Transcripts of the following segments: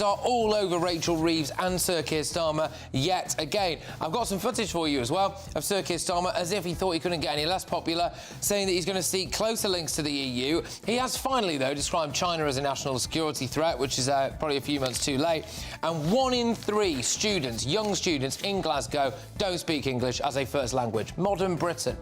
Are all over Rachel Reeves and Sir Keir Starmer yet again. I've got some footage for you as well of Sir Keir Starmer as if he thought he couldn't get any less popular, saying that he's going to seek closer links to the EU. He has finally, though, described China as a national security threat, which is probably a few months too late. And 1 in 3 students, young students in Glasgow, don't speak English as a first language. Modern Britain.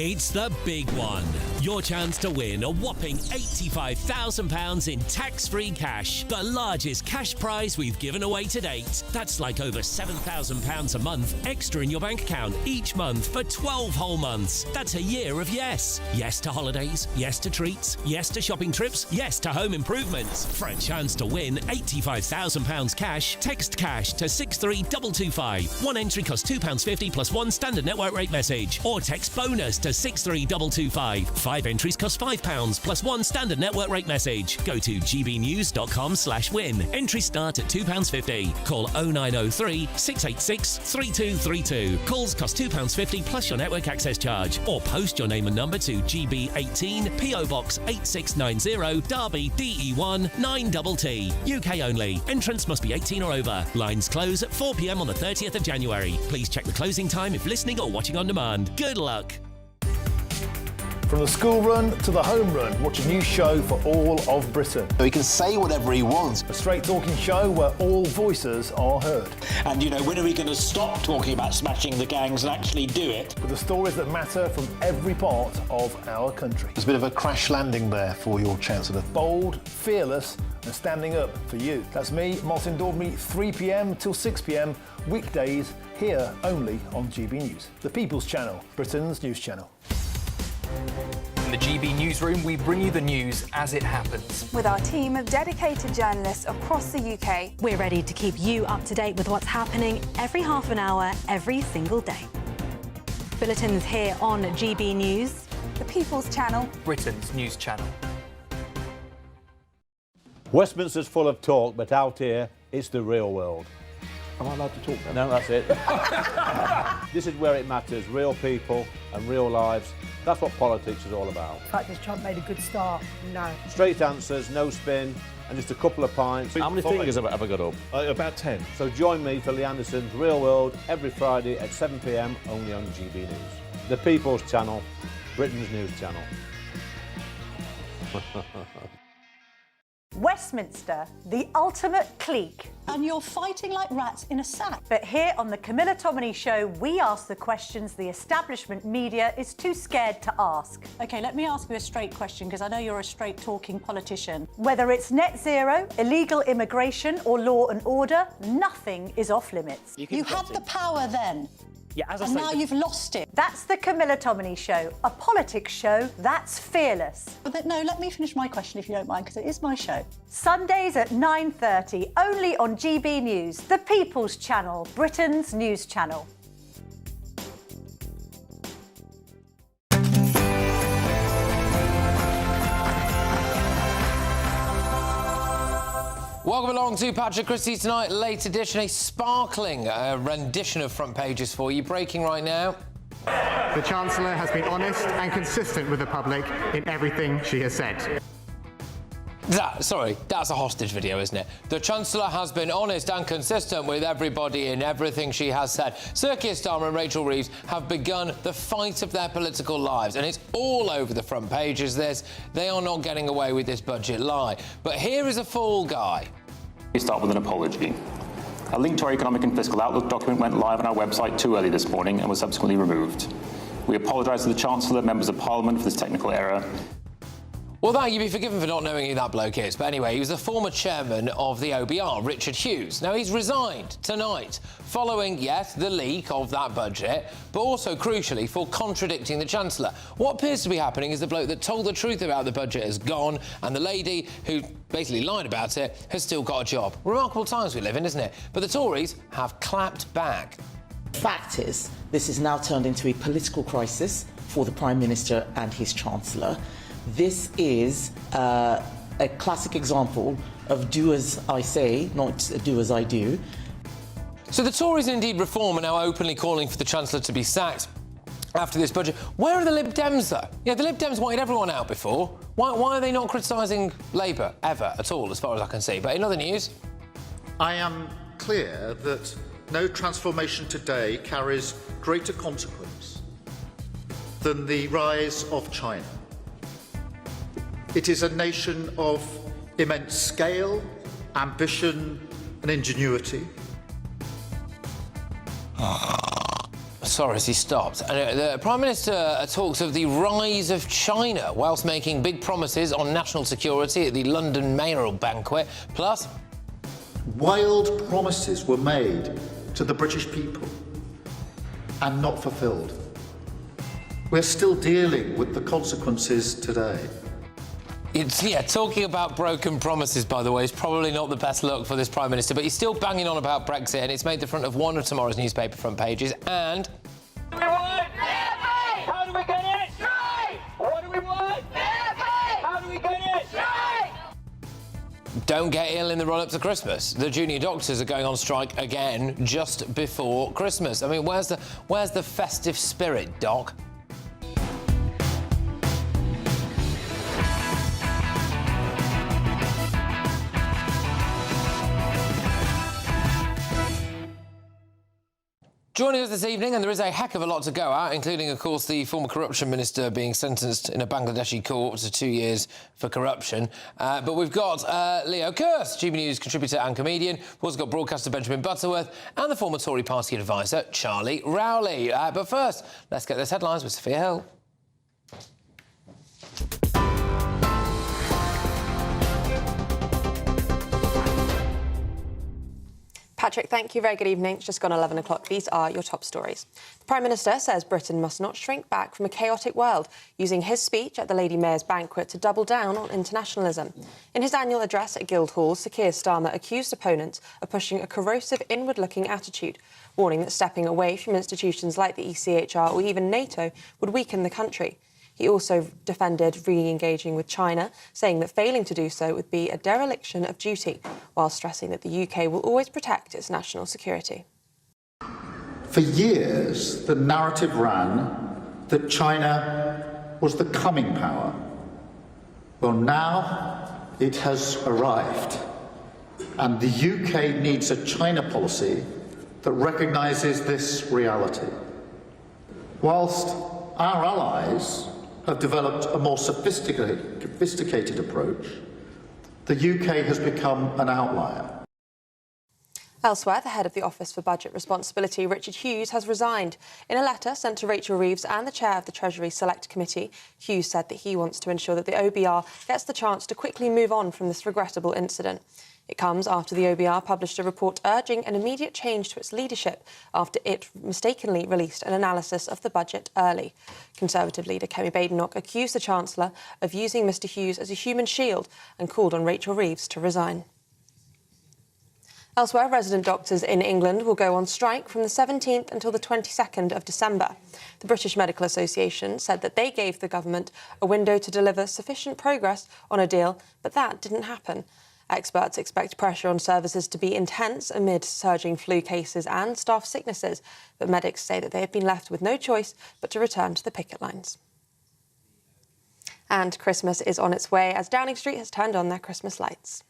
It's the big one. Your chance to win a whopping £85,000 in tax-free cash. The largest cash prize we've given away to date. That's like over £7,000 a month extra in your bank account each month for 12 whole months. That's a year of yes. Yes to holidays, yes to treats, yes to shopping trips, yes to home improvements. For a chance to win £85,000 cash, text cash to 63225. One entry costs £2.50 plus one standard network rate message. Or text bonus to 63225. 5 entries cost £5 plus one standard network rate message. Go to gbnews.com/win. Entries start at £2.50. Call 0903 686 3232. Calls cost £2.50 plus your network access charge. Or post your name and number to GB18 PO Box 8690 Derby DE1 9TT. UK only. Entrance must be 18 or over. Lines close at 4 p.m. on the 30th of January. Please check the closing time if listening or watching on demand. Good luck. From the school run to the home run, watch a new show for all of Britain. So he can say whatever he wants. A straight-talking show where all voices are heard. And, you know, when are we going to stop talking about smashing the gangs and actually do it? With the stories that matter from every part of our country. There's a bit of a crash landing there for your Chancellor. Bold, fearless and standing up for you. That's me, Martin Dordme, 3 p.m. till 6 p.m, weekdays, here only on GB News. The People's Channel, Britain's news channel. In the GB newsroom, we bring you the news as it happens. With our team of dedicated journalists across the UK, we're ready to keep you up to date with what's happening every half an hour, every single day. Bulletins here on GB News. The People's Channel, Britain's news channel. Westminster's full of talk, but out here, it's the real world. Am I allowed to talk then? No, that's it. This is where it matters, real people and real lives. That's what politics is all about. In fact, has Trump made a good start? No. Straight answers, no spin, and just a couple of pints. How many fingers have I ever got up? About 10. So join me for Lee Anderson's Real World every Friday at 7 p.m, only on GB News. The People's Channel, Britain's news channel. Westminster, the ultimate clique. And you're fighting like rats in a sack. But here on the Camilla Tominey Show, we ask the questions the establishment media is too scared to ask. OK, let me ask you a straight question, because I know you're a straight-talking politician. Whether it's net zero, illegal immigration or law and order, nothing is off limits. You had the power then. Yeah, as I and say, now you've lost it. That's the Camilla Tominey Show, a politics show that's fearless. But no, let me finish my question if you don't mind, because it is my show. Sundays at 9:30, only on GB News, the People's Channel, Britain's news channel. Welcome along to Patrick Christys tonight, late edition, a sparkling rendition of front pages for you. Breaking right now. The Chancellor has been honest and consistent with the public in everything she has said. Sorry, that's a hostage video, isn't it? The Chancellor has been honest and consistent with everybody in everything she has said. Sir Keir Starmer and Rachel Reeves have begun the fight of their political lives, and it's all over the front pages, this. They are not getting away with this budget lie. But here is a fall guy. We start with an apology. A link to our economic and fiscal outlook document went live on our website too early this morning and was subsequently removed. We apologise to the Chancellor, members of Parliament, for this technical error. Well, you'd be forgiven for not knowing who that bloke is. But anyway, he was the former chairman of the OBR, Richard Hughes. Now, he's resigned tonight following, yes, the leak of that budget, but also, crucially, for contradicting the Chancellor. What appears to be happening is the bloke that told the truth about the budget has gone, and the lady who basically lied about it has still got a job. Remarkable times we live in, isn't it? But the Tories have clapped back. Fact is, this has now turned into a political crisis for the Prime Minister and his Chancellor. This is a classic example of do as I say, not do as I do. So the Tories and indeed Reform are now openly calling for the Chancellor to be sacked. after this budget. Where are the Lib Dems, though? Yeah, the Lib Dems wanted everyone out before. Why are they not criticising Labour, ever, at all, as far as I can see? But in other news... I am clear that no transformation today carries greater consequence than the rise of China. It is a nation of immense scale, ambition and ingenuity. Sorry, as he stopped. The Prime Minister talks of the rise of China whilst making big promises on national security at the London mayoral banquet. Plus... wild promises were made to the British people and not fulfilled. We're still dealing with the consequences today. Talking about broken promises, by the way, is probably not the best look for this Prime Minister, but he's still banging on about Brexit, and it's made the front of one of tomorrow's newspaper front pages, and... What do we want? How do we get it? Strike! What do we want? How do we get it? Strike! Don't get ill in the run-up to Christmas. The junior doctors are going on strike again just before Christmas. I mean, where's the festive spirit, Doc? Joining us this evening, and there is a heck of a lot to go at, including, of course, the former corruption minister being sentenced in a Bangladeshi court to 2 years for corruption. But we've got Leo Kearse, GBNews contributor and comedian. We've also got broadcaster Benjamin Butterworth and the former Tory party advisor, Charlie Rowley. But first, let's get those headlines with Sophia Hill. Patrick, thank you. Very good evening. It's just gone 11 o'clock. These are your top stories. The Prime Minister says Britain must not shrink back from a chaotic world, using his speech at the Lady Mayor's banquet to double down on internationalism. In his annual address at Guildhall, Sir Keir Starmer accused opponents of pushing a corrosive, inward-looking attitude, warning that stepping away from institutions like the ECHR or even NATO would weaken the country. He also defended re-engaging with China, saying that failing to do so would be a dereliction of duty, while stressing that the UK will always protect its national security. For years, the narrative ran that China was the coming power. Well, now it has arrived, and the UK needs a China policy that recognises this reality. Whilst our allies have developed a more sophisticated approach, the UK has become an outlier. Elsewhere, the head of the Office for Budget Responsibility, Richard Hughes, has resigned. In a letter sent to Rachel Reeves and the chair of the Treasury Select Committee, Hughes said that he wants to ensure that the OBR gets the chance to quickly move on from this regrettable incident. It comes after the OBR published a report urging an immediate change to its leadership after it mistakenly released an analysis of the budget early. Conservative leader Kemi Badenoch accused the Chancellor of using Mr Hughes as a human shield and called on Rachel Reeves to resign. Elsewhere, resident doctors in England will go on strike from the 17th until the 22nd of December. The British Medical Association said that they gave the government a window to deliver sufficient progress on a deal, but that didn't happen. Experts expect pressure on services to be intense amid surging flu cases and staff sicknesses, but medics say that they have been left with no choice but to return to the picket lines. And Christmas is on its way as Downing Street has turned on their Christmas lights.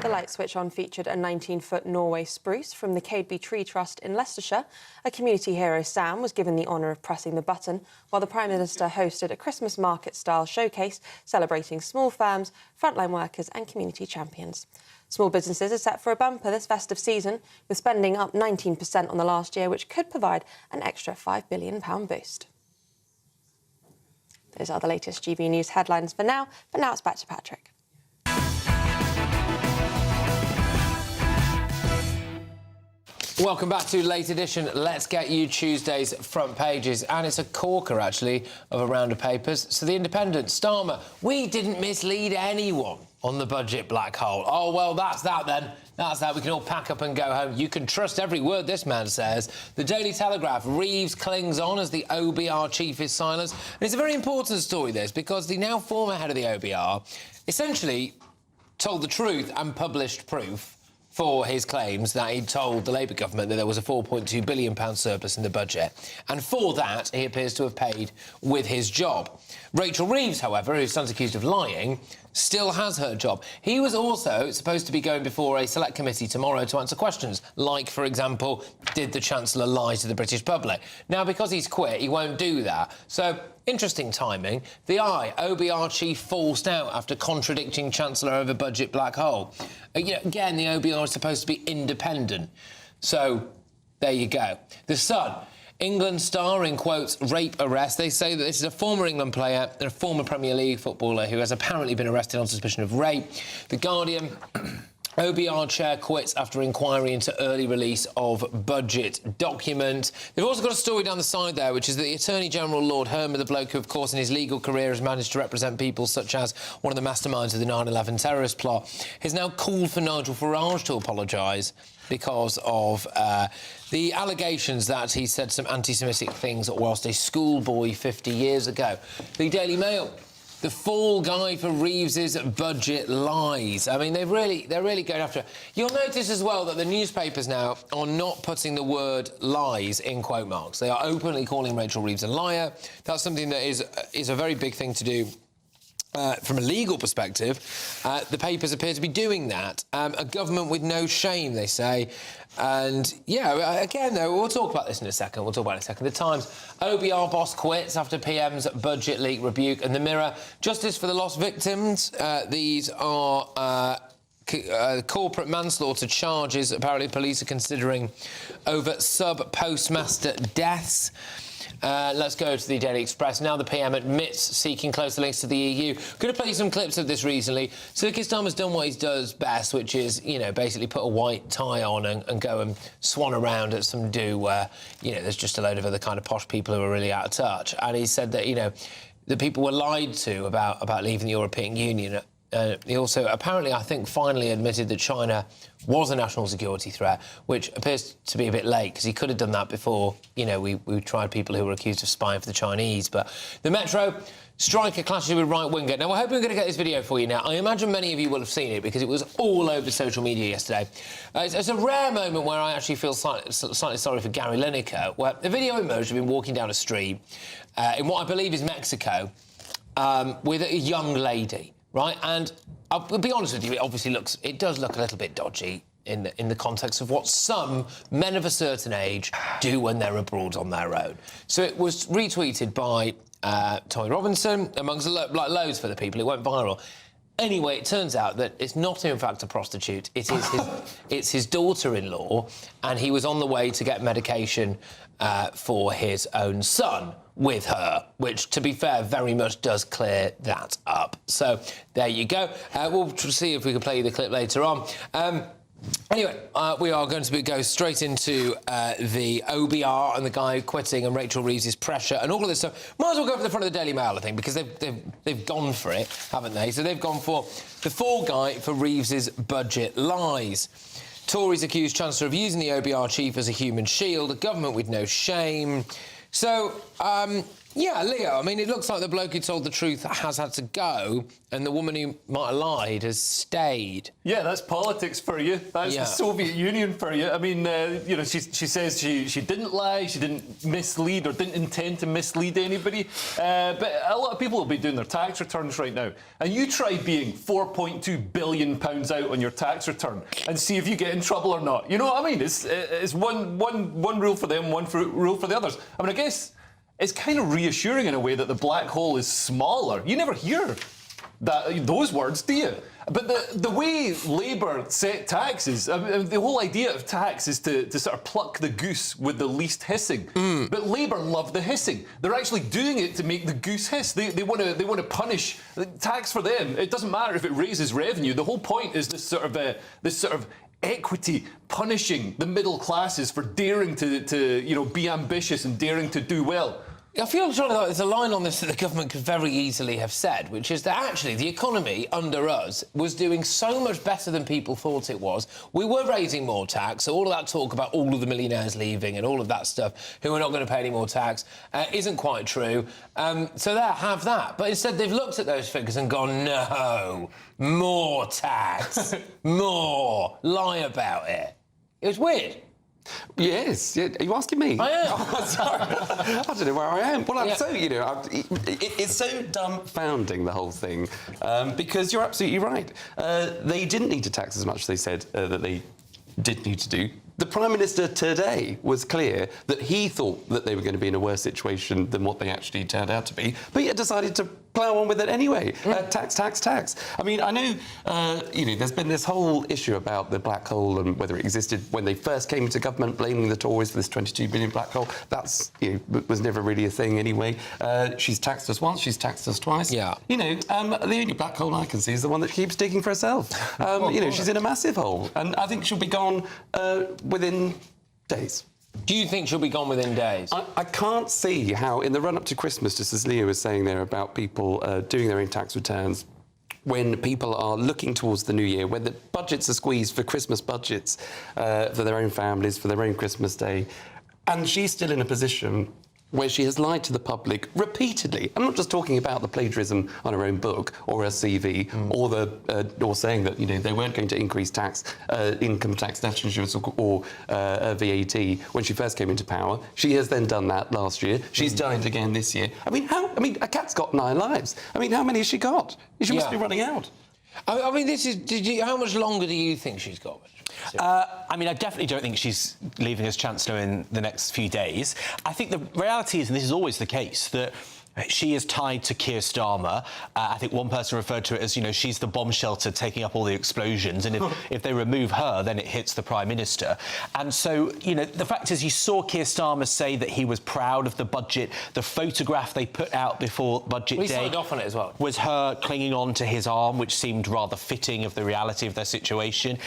The light switch on featured a 19-foot Norway spruce from the Cadeby Tree Trust in Leicestershire. A community hero, Sam, was given the honour of pressing the button, while the Prime Minister hosted a Christmas market-style showcase celebrating small firms, frontline workers and community champions. Small businesses are set for a bumper this festive season, with spending up 19% on the last year, which could provide an extra £5 billion boost. Those are the latest GB News headlines for now, but now it's back to Patrick. Welcome back to Late Edition. Let's get you Tuesday's front pages. And it's a corker, actually, of a round of papers. So The Independent, Starmer, we didn't mislead anyone on the budget black hole. Oh, well, that's that then. That's that. We can all pack up and go home. You can trust every word this man says. The Daily Telegraph, Reeves clings on as the OBR chief is silenced. And it's a very important story, this, because the now former head of the OBR essentially told the truth and published proof for his claims that he'd told the Labour government that there was a £4.2 billion surplus in the budget. And for that, he appears to have paid with his job. Rachel Reeves, however, whose son's accused of lying, still has her job. He was also supposed to be going before a select committee tomorrow to answer questions, like, for example, did the Chancellor lie to the British public? Now, because he's quit, he won't do that. So, interesting timing. The OBR chief forced out after contradicting Chancellor over budget black hole. Again, the OBR is supposed to be independent. So, there you go. The Sun. England star in quotes rape arrest. They say that this is a former England player and a former Premier League footballer who has apparently been arrested on suspicion of rape. The Guardian. OBR chair quits after inquiry into early release of budget document. They've also got a story down the side there, which is that the Attorney General Lord Herman, the bloke who, of course, in his legal career has managed to represent people such as one of the masterminds of the 9/11 terrorist plot, has now called for Nigel Farage to apologise because of the allegations that he said some anti-Semitic things whilst a schoolboy 50 years ago. The Daily Mail. The fall guy for Reeves's budget lies. I mean, they're really going after it. You'll notice as well that the newspapers now are not putting the word lies in quote marks. They are openly calling Rachel Reeves a liar. That's something that is a very big thing to do. From a legal perspective, the papers appear to be doing that. A government with no shame, they say. And, yeah, again, though, we'll talk about this in a second. The Times, OBR boss quits after PM's budget leak rebuke. And The Mirror, justice for the lost victims. These are corporate manslaughter charges. Apparently, police are considering over sub-postmaster deaths. Let's go to the Daily Express. Now the PM admits seeking closer links to the EU. Going to play you some clips of this recently. Sir Keir Starmer's done what he does best, which is, basically put a white tie on and go and swan around at some do where, there's just a load of other kind of posh people who are really out of touch. And he said that, the people were lied to about leaving the European Union. He also, apparently, I think, finally admitted that China was a national security threat, which appears to be a bit late, because he could have done that before, we tried people who were accused of spying for the Chinese. But the Metro, striker clashes with right-winger. Now, we're hoping we're going to get this video for you now. I imagine many of you will have seen it, because it was all over social media yesterday. It's a rare moment where I actually feel slightly sorry for Gary Lineker, where the video emerged of him walking down a street in what I believe is Mexico with a young lady. Right, and I'll be honest with you, it does look a little bit dodgy in the context of what some men of a certain age do when they're abroad on their own. So it was retweeted by Tommy Robinson, amongst loads for the people. It went viral. Anyway, it turns out that it's not, in fact, a prostitute. It is it's his daughter-in-law, and he was on the way to get medication for his own son with her, which, to be fair, very much does clear that up. So there you go. We'll see if we can play you the clip later on. Anyway, we are going to go straight into the OBR and the guy quitting and Rachel Reeves' pressure and all of this stuff. Might as well go for the front of the Daily Mail, I think, because they've gone for it, haven't they? So they've gone for the fall guy for Reeves' budget lies. Tories accuse Chancellor of using the OBR chief as a human shield, a government with no shame. So, yeah, Leo, I mean, it looks like the bloke who told the truth has had to go, and the woman who might have lied has stayed. Yeah, that's politics for you. That's the Soviet Union for you. I mean, she says she didn't lie, she didn't mislead or didn't intend to mislead anybody. But a lot of people will be doing their tax returns right now. And you try being £4.2 billion out on your tax return and see if you get in trouble or not. You know what I mean? It's one rule for them, one rule for the others. I mean, I guess it's kind of reassuring in a way that the black hole is smaller. You never hear those words, do you? But the way Labour set taxes, the whole idea of tax is to sort of pluck the goose with the least hissing. But Labour love the hissing. They're actually doing it to make the goose hiss. They want to punish tax for them. It doesn't matter if it raises revenue. The whole point is this sort of equity, punishing the middle classes for daring to be ambitious and daring to do well. I feel like there's a line on this that the government could very easily have said, which is that actually the economy under us was doing so much better than people thought it was. We were raising more tax, so all of that talk about all of the millionaires leaving and all of that stuff, who are not going to pay any more tax, isn't quite true. So there, have that. But instead they've looked at those figures and gone, no, more tax, more, lie about it. It was weird. Yes. Yeah. Are you asking me? I am. Oh, sorry. I don't know where I am. Well, I'm so, you know, it's so dumbfounding, the whole thing, because you're absolutely right. They didn't need to tax as much as they said that they did need to do. The Prime Minister today was clear that he thought that they were going to be in a worse situation than what they actually turned out to be, but yet decided to plough on with it anyway. Tax, tax, tax. I mean, I know, you know, there's been this whole issue about the black hole and whether it existed when they first came into government, blaming the Tories for this 22 billion black hole. That's, you know, was never really a thing anyway. She's taxed us once, she's taxed us twice. Yeah. You know, the only black hole I can see is the one that keeps digging for herself. You know, she's in a massive hole, and I think she'll be gone within days. Do you think she'll be gone within days? I can't see how, in the run-up to Christmas, just as Leo was saying there about people doing their own tax returns, when people are looking towards the new year, when the budgets are squeezed for Christmas budgets, for their own families, for their own Christmas day, and she's still in a position where she has lied to the public repeatedly. I'm not just talking about the plagiarism on her own book or her CV, or saying that, you know, they weren't going to increase tax, income tax, national insurance, or VAT when she first came into power. She has then done that last year. She's done it again this year. I mean, a cat's got 9 lives. I mean, how many has she got? She must be running out. I mean, how much longer do you think she's got? I mean, I definitely don't think she's leaving as Chancellor in the next few days. I think the reality is, and this is always the case, that she is tied to Keir Starmer. I think one person referred to it as, you know, she's the bomb shelter taking up all the explosions, and if they remove her, then it hits the Prime Minister. And so, you know, the fact is, you saw Keir Starmer say that he was proud of the budget. The photograph they put out before Budget Day... He signed off on it as well. ...was her clinging on to his arm, which seemed rather fitting of the reality of their situation.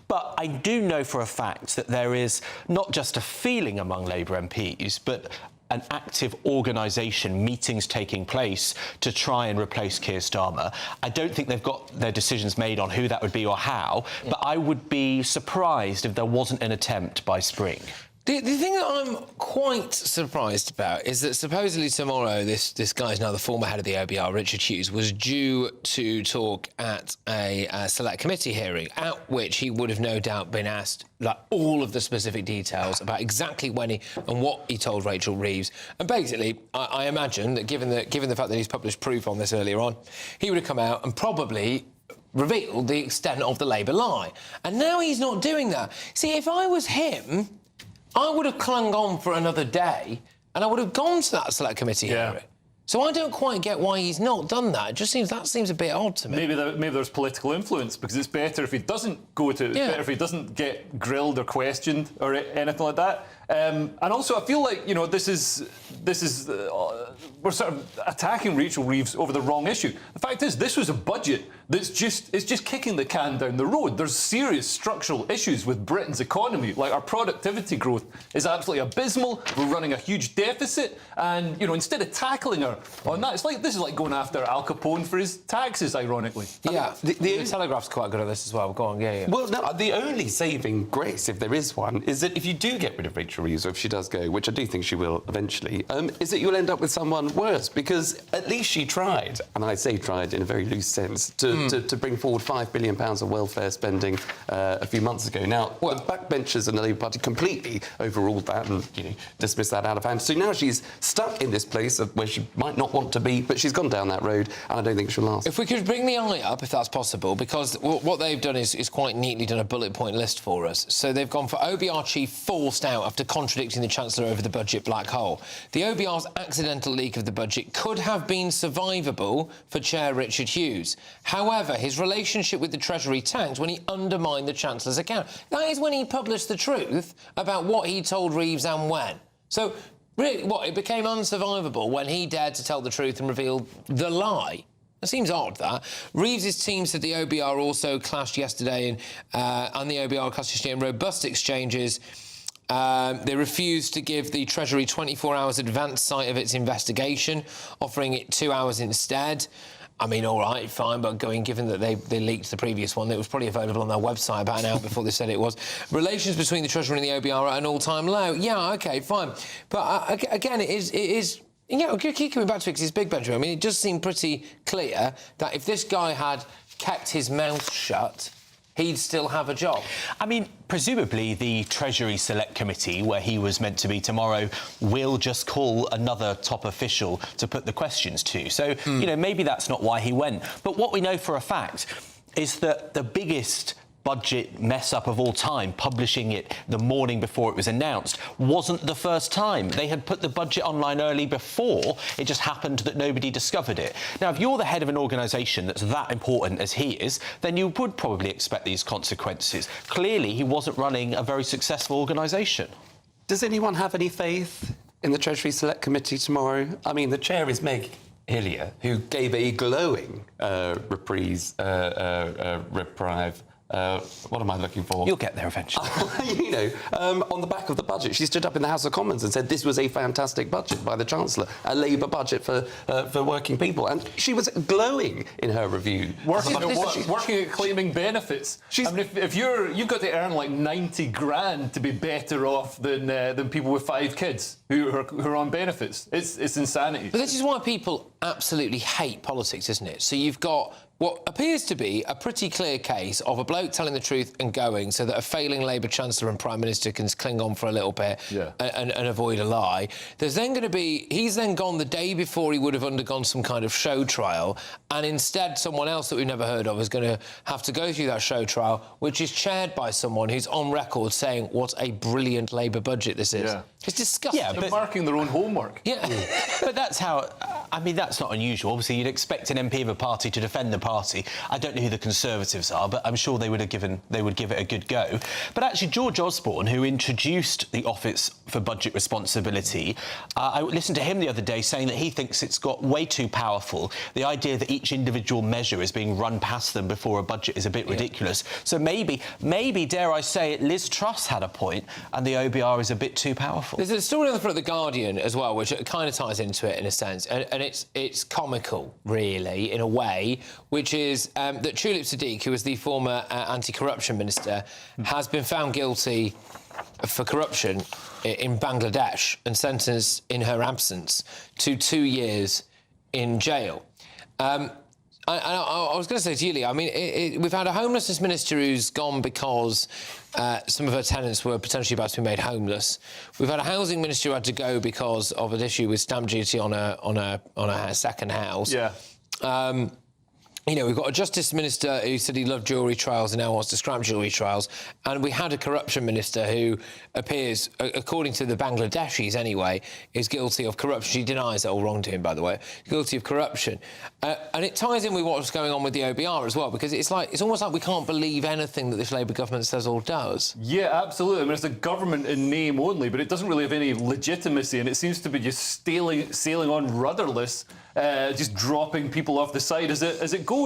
But I do know for a fact that there is not just a feeling among Labour MPs, but an active organisation, meetings taking place to try and replace Keir Starmer. I don't think they've got their decisions made on who that would be or how, but I would be surprised if there wasn't an attempt by spring. The thing that I'm quite surprised about is that supposedly tomorrow this guy's now the former head of the OBR, Richard Hughes, was due to talk at a select committee hearing, at which he would have no doubt been asked like all of the specific details about exactly when he and what he told Rachel Reeves. And basically, I imagine that given the fact that he's published proof on this earlier on, he would have come out and probably revealed the extent of the Labour lie. And now he's not doing that. See, if I was him, I would have clung on for another day and I would have gone to that select committee hearing. So I don't quite get why he's not done that. It just seems a bit odd to me. Maybe there's political influence, because it's better if he doesn't go to... It's better if he doesn't get grilled or questioned or anything like that. And also, I feel like, you know, this is we're sort of attacking Rachel Reeves over the wrong issue. The fact is, this was a budget that's just kicking the can down the road. There's serious structural issues with Britain's economy. Like, our productivity growth is absolutely abysmal. We're running a huge deficit, and, you know, instead of tackling her on that, this is like going after Al Capone for his taxes, ironically. Yeah, the Telegraph's quite good at this as well. Go on, yeah. Well, no, the only saving grace, if there is one, is that if you do get rid of Rachel Reeves, or if she does go, which I do think she will eventually, is that you'll end up with someone worse, because at least she tried, and I say tried in a very loose sense, to bring forward £5 billion of welfare spending a few months ago. Now, the backbenchers and the Labour Party completely overruled that and, you know, dismissed that out of hand. So now she's stuck in this place where she might not want to be, but she's gone down that road, and I don't think she'll last. If we could bring the eye up, if that's possible, because what they've done is quite neatly done a bullet point list for us. So they've gone for OBR chief forced out after contradicting the Chancellor over the budget black hole. The OBR's accidental leak of the budget could have been survivable for Chair Richard Hughes. However, his relationship with the Treasury tanked when he undermined the Chancellor's account. That is when he published the truth about what he told Reeves and when. So, really, it became unsurvivable when he dared to tell the truth and reveal the lie? It seems odd, that. Reeves' team said the OBR also clashed yesterday, and the OBR clashed yesterday in robust exchanges They refused to give the Treasury 24 hours advance sight of its investigation, offering it 2 hours instead. I mean, all right, fine, but given that they leaked the previous one, that was probably available on their website about an hour before they said it was. Relations between the Treasury and the OBR are at an all-time low. Yeah, OK, fine. But again, it is you know, keep coming back to it because it's big, Benjamin. I mean, it does seem pretty clear that if this guy had kept his mouth shut, he'd still have a job. I mean, presumably the Treasury Select Committee, where he was meant to be tomorrow, will just call another top official to put the questions to. So, you know, maybe that's not why he went. But what we know for a fact is that the biggest budget mess-up of all time, publishing it the morning before it was announced, wasn't the first time. They had put the budget online early before. It just happened that nobody discovered it. Now, if you're the head of an organisation that's that important as he is, then you would probably expect these consequences. Clearly, he wasn't running a very successful organisation. Does anyone have any faith in the Treasury Select Committee tomorrow? I mean, the chair is Meg Hillier, who gave a glowing reprieve. What am I looking for? You'll get there eventually. You know, on the back of the budget, she stood up in the House of Commons and said this was a fantastic budget by the Chancellor, a Labour budget for working people, and she was glowing in her review. Working at claiming benefits. I mean, if you've got to earn like 90 grand to be better off than people with 5 kids who are on benefits. It's insanity. But this is why people absolutely hate politics, isn't it? So you've got what appears to be a pretty clear case of a bloke telling the truth and going so that a failing Labour Chancellor and Prime Minister can cling on for a little bit and avoid a lie. There's then going to be... He's then gone the day before he would have undergone some kind of show trial, and instead someone else that we've never heard of is going to have to go through that show trial, which is chaired by someone who's on record saying what a brilliant Labour budget this is. Yeah. It's disgusting. Yeah, but marking their own homework. Yeah. But that's how... I mean, that's not unusual. Obviously, you'd expect an MP of a party to defend the party. I don't know who the Conservatives are, but I'm sure they would give it a good go. But actually, George Osborne, who introduced the Office for Budget Responsibility, I listened to him the other day saying that he thinks it's got way too powerful. The idea that each individual measure is being run past them before a budget is a bit ridiculous. So maybe, dare I say it, Liz Truss had a point, and the OBR is a bit too powerful. There's a story on the front of The Guardian as well, which kind of ties into it in a sense, and it's comical, really, in a way, which is that Tulip Siddiq, who was the former anti-corruption minister, has been found guilty for corruption in Bangladesh and sentenced in her absence to 2 years in jail. I was going to say to you, Lee, I mean, we've had a homelessness minister who's gone because some of her tenants were potentially about to be made homeless. We've had a housing minister who had to go because of an issue with stamp duty on a second house. Yeah. You know, we've got a Justice Minister who said he loved jewellery trials and now wants to scrap jewellery trials. And we had a Corruption Minister who appears, according to the Bangladeshis anyway, is guilty of corruption. She denies it all wrong to him, by the way. Guilty of corruption. And it ties in with what's going on with the OBR as well, because it's almost like we can't believe anything that this Labour government says or does. Yeah, absolutely. I mean, it's a government in name only, but it doesn't really have any legitimacy, and it seems to be just sailing on rudderless, just dropping people off the side as it goes.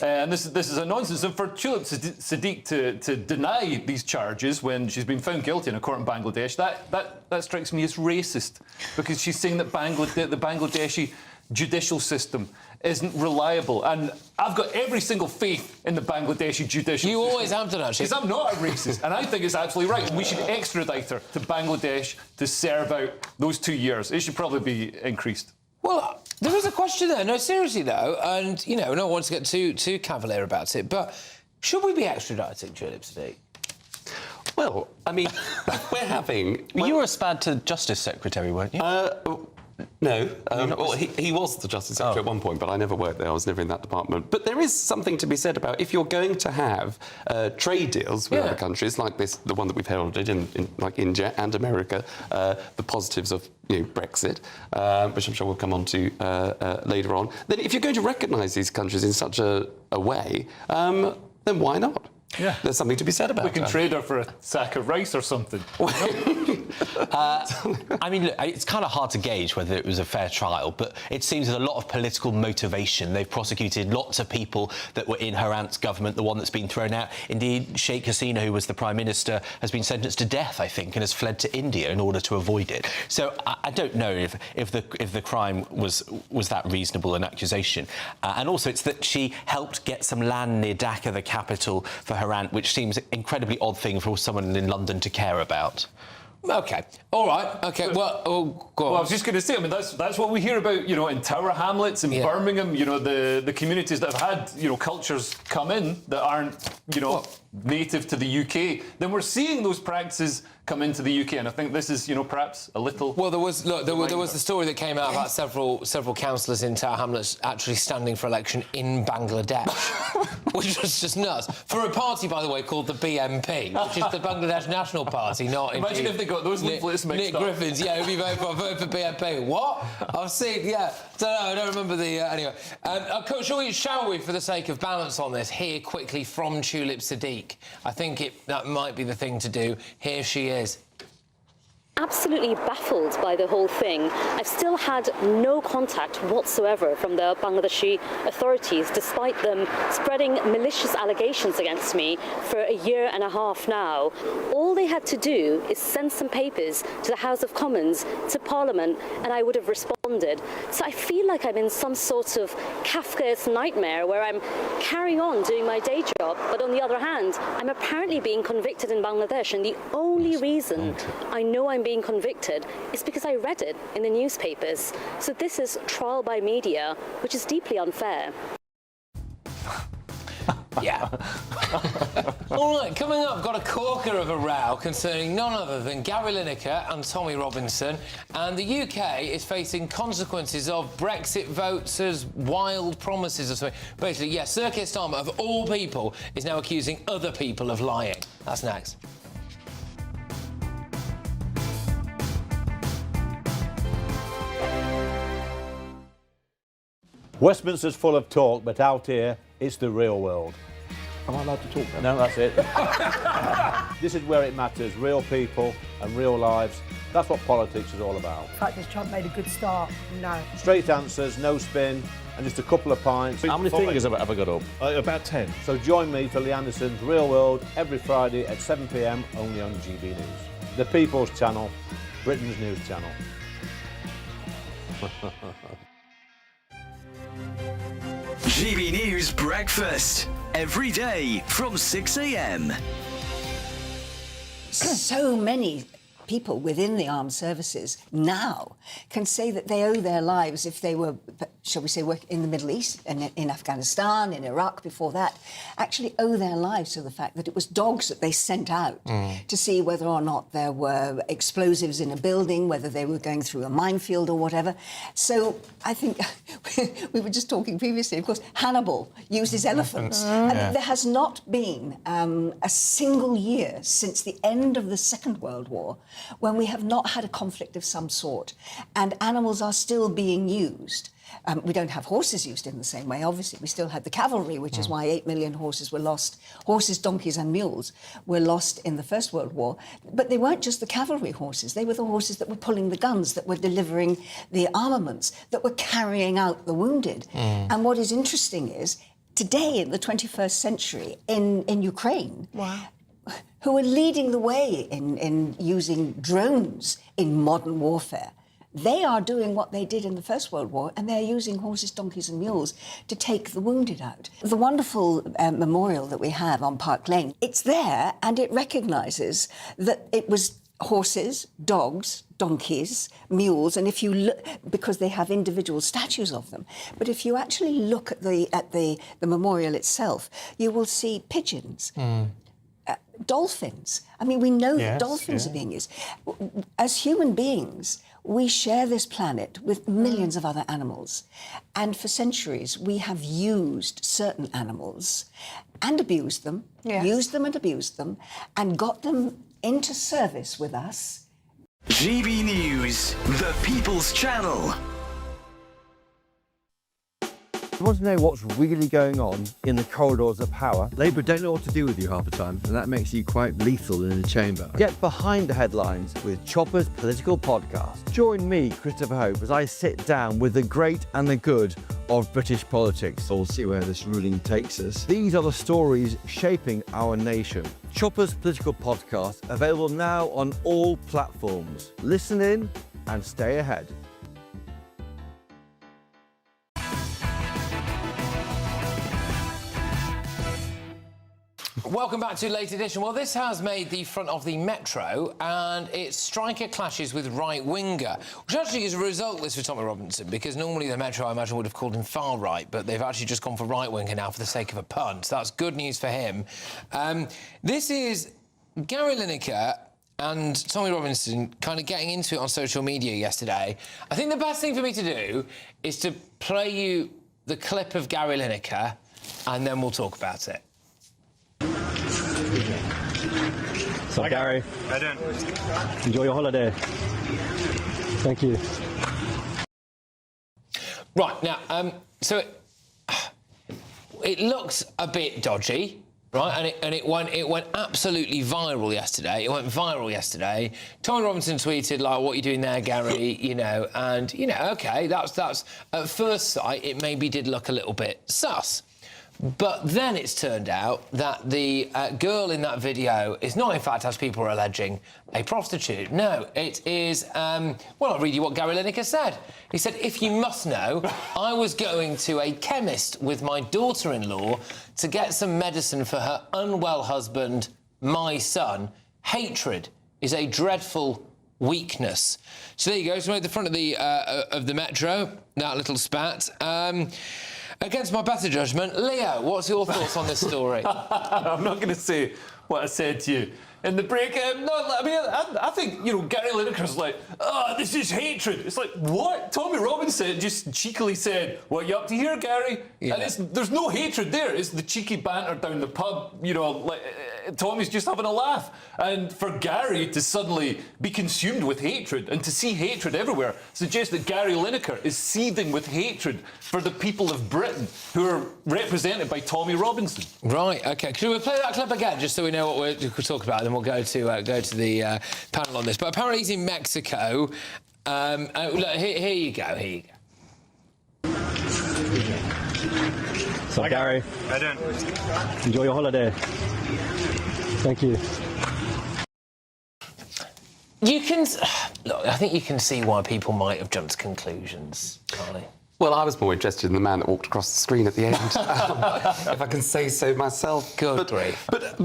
And this is a nonsense. And for Tulip Siddiq to deny these charges when she's been found guilty in a court in Bangladesh, that strikes me as racist, because she's saying that the Bangladeshi judicial system isn't reliable. And I've got every single faith in the Bangladeshi judicial system. You always have done, actually. Because I'm not a racist, and I think it's absolutely right. We should extradite her to Bangladesh to serve out those 2 years. It should probably be increased. Well, there is a question there. No, seriously, though, and, you know, no one wants to get too cavalier about it, but should we be extraditing Tulip Siddiq? Well, I mean, we're having... You were a SPAD to Justice Secretary, weren't you? No. Well, he was the Justice Secretary at one point, but I never worked there. I was never in that department. But there is something to be said about if you're going to have trade deals with other countries, like this, the one that we've heralded in like India and America, the positives of Brexit, which I'm sure we'll come on to later on, then if you're going to recognise these countries in such a way, then why not? Yeah. There's something to be said about it. We can trade her for a sack of rice or something. I mean, look, it's kind of hard to gauge whether it was a fair trial, but it seems there's a lot of political motivation. They've prosecuted lots of people that were in her aunt's government, the one that's been thrown out. Indeed, Sheikh Hasina, who was the Prime Minister, has been sentenced to death, I think, and has fled to India in order to avoid it. So I don't know if the crime was that reasonable an accusation. And also, it's that she helped get some land near Dhaka, the capital, for her aunt, which seems an incredibly odd thing for someone in London to care about. OK, all right, OK, well, go on. Well, I was just going to say, I mean, that's what we hear about, you know, in Tower Hamlets, in Birmingham, you know, the communities that have had, you know, cultures come in that aren't, you know, native to the UK. Then we're seeing those practices come into the UK, and I think this is, you know, perhaps a little... Well, there was the story that came out about several councillors in Tower Hamlets actually standing for election in Bangladesh, which was just nuts. For a party, by the way, called the BNP, which is the Bangladesh National Party, not... Imagine if they got those leaflets mixed Nick up. Griffins, yeah, who'd be voting for BNP. What? I've seen, yeah. Don't know, I don't remember the... anyway. Shall we, for the sake of balance on this, hear quickly from Tulip Sadiq? I think that might be the thing to do. Here she is. Absolutely baffled by the whole thing. I've still had no contact whatsoever from the Bangladeshi authorities, despite them spreading malicious allegations against me for a year and a half now. All they had to do is send some papers to the House of Commons, to Parliament, and I would have responded. So I feel like I'm in some sort of Kafkaesque nightmare where I'm carrying on doing my day job, but on the other hand, I'm apparently being convicted in Bangladesh, and the only reason I know I'm being convicted is because I read it in the newspapers. So this is trial by media, which is deeply unfair. Yeah. All right, coming up, got a corker of a row concerning none other than Gary Lineker and Tommy Robinson, and the UK is facing consequences of Brexit votes as wild promises or something. Basically, yeah, Sir Keir Starmer, of all people, is now accusing other people of lying. That's next. Westminster's full of talk, but out here, it's the real world. Am I allowed to talk then? No, that's it. This is where it matters. Real people and real lives. That's what politics is all about. The fact that Trump made a good start, no. Straight answers, no spin, and just a couple of pints. How many fingers have I got up? About 10. So join me for Lee Anderson's Real World every Friday at 7 p.m. only on GB News. The People's Channel, Britain's news channel. GB News Breakfast, every day from 6 a.m. So many people within the armed services now can say that they owe their lives if they were, shall we say, work in the Middle East and in Afghanistan, in Iraq before that, actually owe their lives to the fact that it was dogs that they sent out to see whether or not there were explosives in a building, whether they were going through a minefield or whatever. So I think we were just talking previously, of course, Hannibal used his elephants. And there has not been a single year since the end of the Second World War when we have not had a conflict of some sort, and animals are still being used. We don't have horses used in the same way, obviously. We still had the cavalry, which is why 8 million horses were lost. Horses, donkeys and mules were lost in the First World War. But they weren't just the cavalry horses. They were the horses that were pulling the guns, that were delivering the armaments, that were carrying out the wounded. And what is interesting is, today in the 21st century, in Ukraine, who are leading the way in using drones in modern warfare, they are doing what they did in the First World War, and they're using horses, donkeys and mules to take the wounded out. The wonderful memorial that we have on Park Lane, it's there and it recognises that it was horses, dogs, donkeys, mules, and if you look, because they have individual statues of them, but if you actually look at the memorial itself, you will see pigeons. Dolphins. I mean, we know that dolphins are being used. As human beings, we share this planet with millions of other animals. And for centuries, we have used certain animals and abused them, used them and abused them, and got them into service with us. GB News, the People's Channel. You want to know what's really going on in the corridors of power? Labour don't know what to do with you half the time, and that makes you quite lethal in the chamber. Get behind the headlines with Chopper's Political Podcast. Join me, Christopher Hope, as I sit down with the great and the good of British politics. We'll see where this ruling takes us. These are the stories shaping our nation. Chopper's Political Podcast, available now on all platforms. Listen in and stay ahead. Welcome back to Late Edition. Well, this has made the front of the Metro, and it's striker clashes with right-winger, which actually is a result, for Tommy Robinson, because normally the Metro, I imagine, would have called him far-right, but they've actually just gone for right-winger now for the sake of a punt. So that's good news for him. This is Gary Lineker and Tommy Robinson kind of getting into it on social media yesterday. I think the best thing for me to do is to play you the clip of Gary Lineker, and then we'll talk about it. So, Gary, enjoy your holiday. Thank you. Right, now, so it looks a bit dodgy, right? And it went absolutely viral yesterday. It went viral yesterday. Tommy Robinson tweeted, like, what are you doing there, Gary? You know, and, you know, OK, that's at first sight, it maybe did look a little bit sus. But then it's turned out that the girl in that video is not, in fact, as people are alleging, a prostitute. No, it is... well, I'll read you what Gary Lineker said. He said, if you must know, I was going to a chemist with my daughter-in-law to get some medicine for her unwell husband, my son. Hatred is a dreadful weakness. So there you go. So we're at the front of the Metro, that little spat. Against my better judgment, Leo, what's your thoughts on this story? I'm not going to say what I said to you in the break. No, I mean, I think, you know, Gary Lineker's like, oh, this is hatred. It's like, what? Tommy Robinson just cheekily said, what are you up to here, Gary? Yeah. And there's no hatred there. It's the cheeky banter down the pub, you know, like, Tommy's just having a laugh. And for Gary to suddenly be consumed with hatred and to see hatred everywhere suggests that Gary Lineker is seething with hatred for the people of Britain who are represented by Tommy Robinson. Right, OK. Can we play that clip again, just so we know what we're talking about, and then we'll go to the panel on this. But apparently he's in Mexico. Look, here you go, here you go. So, Gary, enjoy your holiday. Thank you. You can... Look, I think you can see why people might have jumped to conclusions, Carly. Well, I was more interested in the man that walked across the screen at the end, if I can say so myself. Good grief. But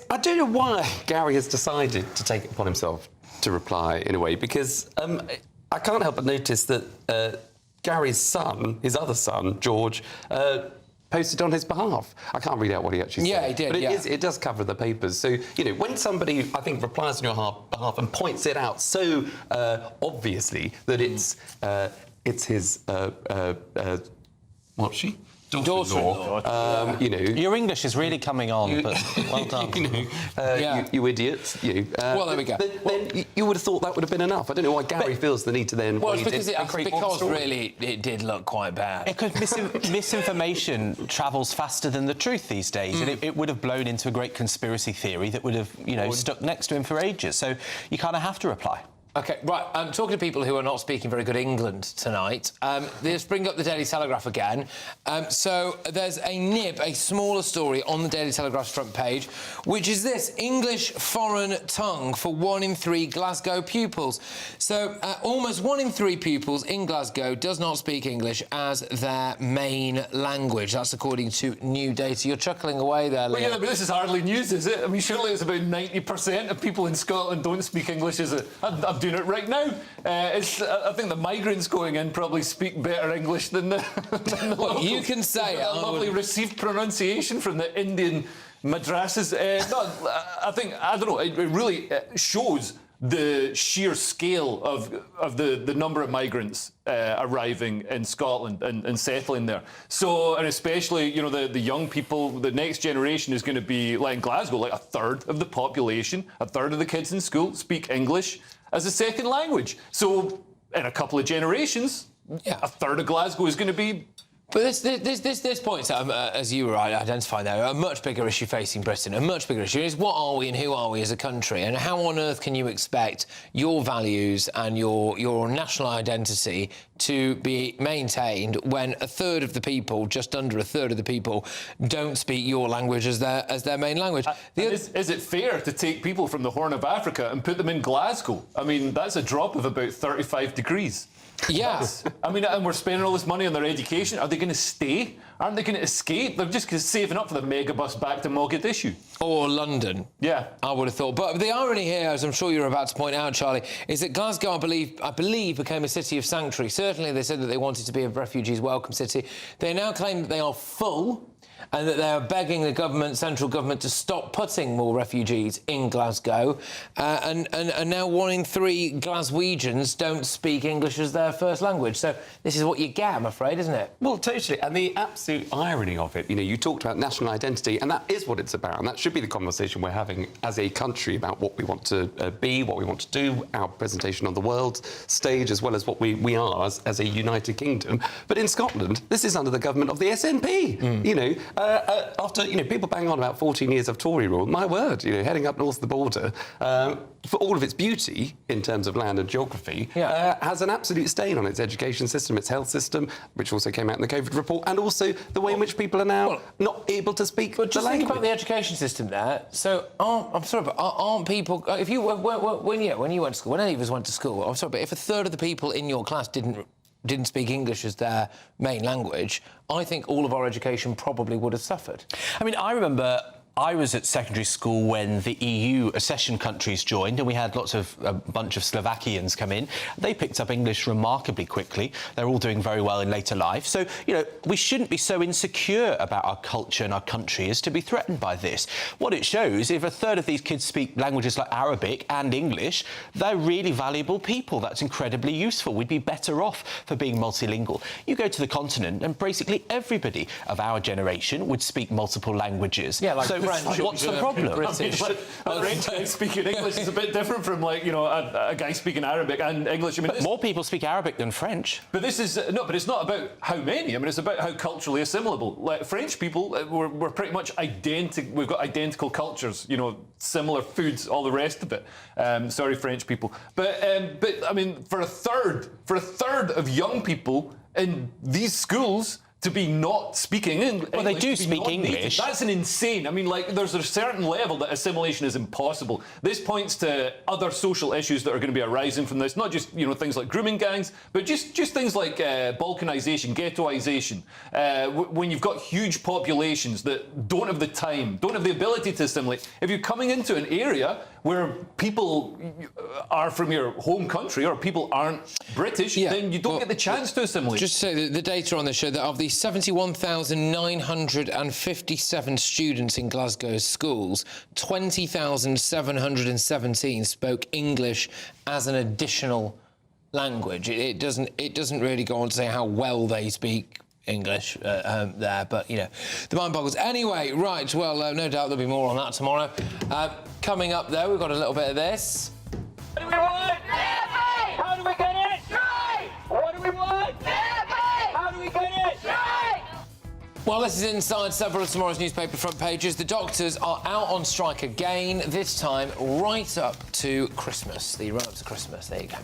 I don't know why Gary has decided to take it upon himself to reply in a way, because I can't help but notice that Gary's son, his other son, George, posted on his behalf. I can't read out what he actually said. Yeah, he did, but it does cover the papers. So, you know, when somebody, I think, replies on your behalf and points it out so obviously that it's his, what's she? Daughter-in-law. You know, your English is really coming on, but well done. You idiot. Well, there we go. Then you would have thought that would have been enough. I don't know why Gary feels the need to then. Well, it's because really it did look quite bad. Because misinformation travels faster than the truth these days, and it would have blown into a great conspiracy theory that would have, you know, stuck next to him for ages. So you kind of have to reply. OK, right, I'm talking to people who are not speaking very good England tonight. Let's bring up the Daily Telegraph again. So there's a smaller story on the Daily Telegraph's front page, which is this: English foreign tongue for 1 in 3 Glasgow pupils. So almost 1 in 3 pupils in Glasgow does not speak English as their main language. That's according to new data. You're chuckling away there, Leo. Well, yeah, but this is hardly news, is it? I mean, surely it's about 90% of people in Scotland don't speak English as I'm doing it right now. I think the migrants going in probably speak better English than the well, you can say it. Lovely received pronunciation from the Indian madrasas. I don't know, it really shows the sheer scale of the number of migrants arriving in Scotland and settling there. So, and especially, you know, the young people, the next generation is going to be, like in Glasgow, like a third of the population, a third of the kids in school speak English as a second language. So, in a couple of generations, a third of Glasgow is going to be But this points out, as you were identifying there, a much bigger issue facing Britain. A much bigger issue is what are we and who are we as a country, and how on earth can you expect your values and your national identity to be maintained when a third of the people, just under a third of the people, don't speak your language as their main language? Is it fair to take people from the Horn of Africa and put them in Glasgow? I mean, that's a drop of about 35 degrees. Yeah. I mean, and we're spending all this money on their education. Are they going to stay? Aren't they going to escape? They're just saving up for the megabus back to Mogadishu. Or London. Yeah. I would have thought. But the irony here, as I'm sure you're about to point out, Charlie, is that Glasgow, I believe, became a city of sanctuary. Certainly they said that they wanted to be a refugees' welcome city. They now claim that they are full and that they are begging the central government, to stop putting more refugees in Glasgow, and now 1 in 3 Glaswegians don't speak English as their first language. So this is what you get, I'm afraid, isn't it? Well, totally. And the absolute irony of it, you talked about national identity, and that is what it's about, and that should be the conversation we're having as a country about what we want to be, what we want to do, our presentation on the world stage, as well as what we are as a United Kingdom. But in Scotland, this is under the government of the SNP. After people bang on about 14 years of Tory rule, my word, heading up north of the border, for all of its beauty in terms of land and geography, has an absolute stain on its education system, its health system, which also came out in the COVID report, and also the way in which people are now not able to speak But just the language. think about the education system there. So, I'm sorry, but aren't people... If you when you went to school, when any of us went to school, I'm sorry, but if a third of the people in your class didn't speak English as their main language, I think all of our education probably would have suffered. I mean, I remember I was at secondary school when the EU accession countries joined, and we had a bunch of Slovakians come in. They picked up English remarkably quickly. They're all doing very well in later life. So, we shouldn't be so insecure about our culture and our country as to be threatened by this. What it shows, if a third of these kids speak languages like Arabic and English, they're really valuable people. That's incredibly useful. We'd be better off for being multilingual. You go to the continent, and basically everybody of our generation would speak multiple languages. Yeah, like French. What's the problem? British. A French guy speaking English is a bit different from, a guy speaking Arabic and English. I mean, more people speak Arabic than French. But this is but it's not about how many. I mean, it's about how culturally assimilable. Like French people, we're pretty much identical. We've got identical cultures. Similar foods, all the rest of it. Sorry, French people. But I mean, for a third of young people in these schools to be not speaking English. Well, they do speak English. That's an insane. I mean, there's a certain level that assimilation is impossible. This points to other social issues that are going to be arising from this. Not just things like grooming gangs, but just things like balkanisation, ghettoisation. When you've got huge populations that don't have the time, don't have the ability to assimilate. If you're coming into an area where people are from your home country or people aren't British, then you don't get the chance to assimilate. Just to say the data on this show that of the 71,957 students in Glasgow's schools, 20,717 spoke English as an additional language. It doesn't really go on to say how well they speak English there, but the mind boggles. Anyway, right, well, no doubt there'll be more on that tomorrow. Coming up, though, we've got a little bit of this. What do we want? How do we get it? Strike! What do we want? How do we get it? Strike! Well, this is inside several of tomorrow's newspaper front pages. The doctors are out on strike again, this time right up to Christmas. The run up to Christmas. There you go.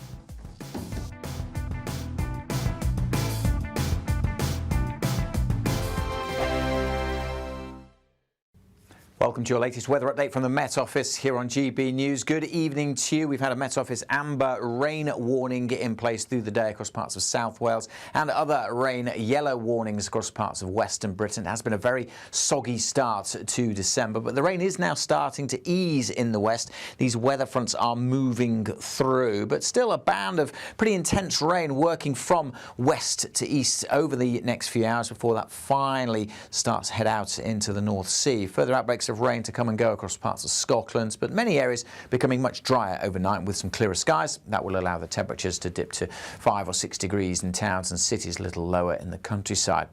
Welcome to your latest weather update from the Met Office here on GB News. Good evening to you. We've had a Met Office amber rain warning in place through the day across parts of South Wales and other rain yellow warnings across parts of Western Britain. It has been a very soggy start to December, but the rain is now starting to ease in the west. These weather fronts are moving through, but still a band of pretty intense rain working from west to east over the next few hours before that finally starts to head out into the North Sea. Further outbreaks of of rain to come and go across parts of Scotland, but many areas becoming much drier overnight with some clearer skies. That will allow the temperatures to dip to 5 or 6 degrees in towns and cities, a little lower in the countryside.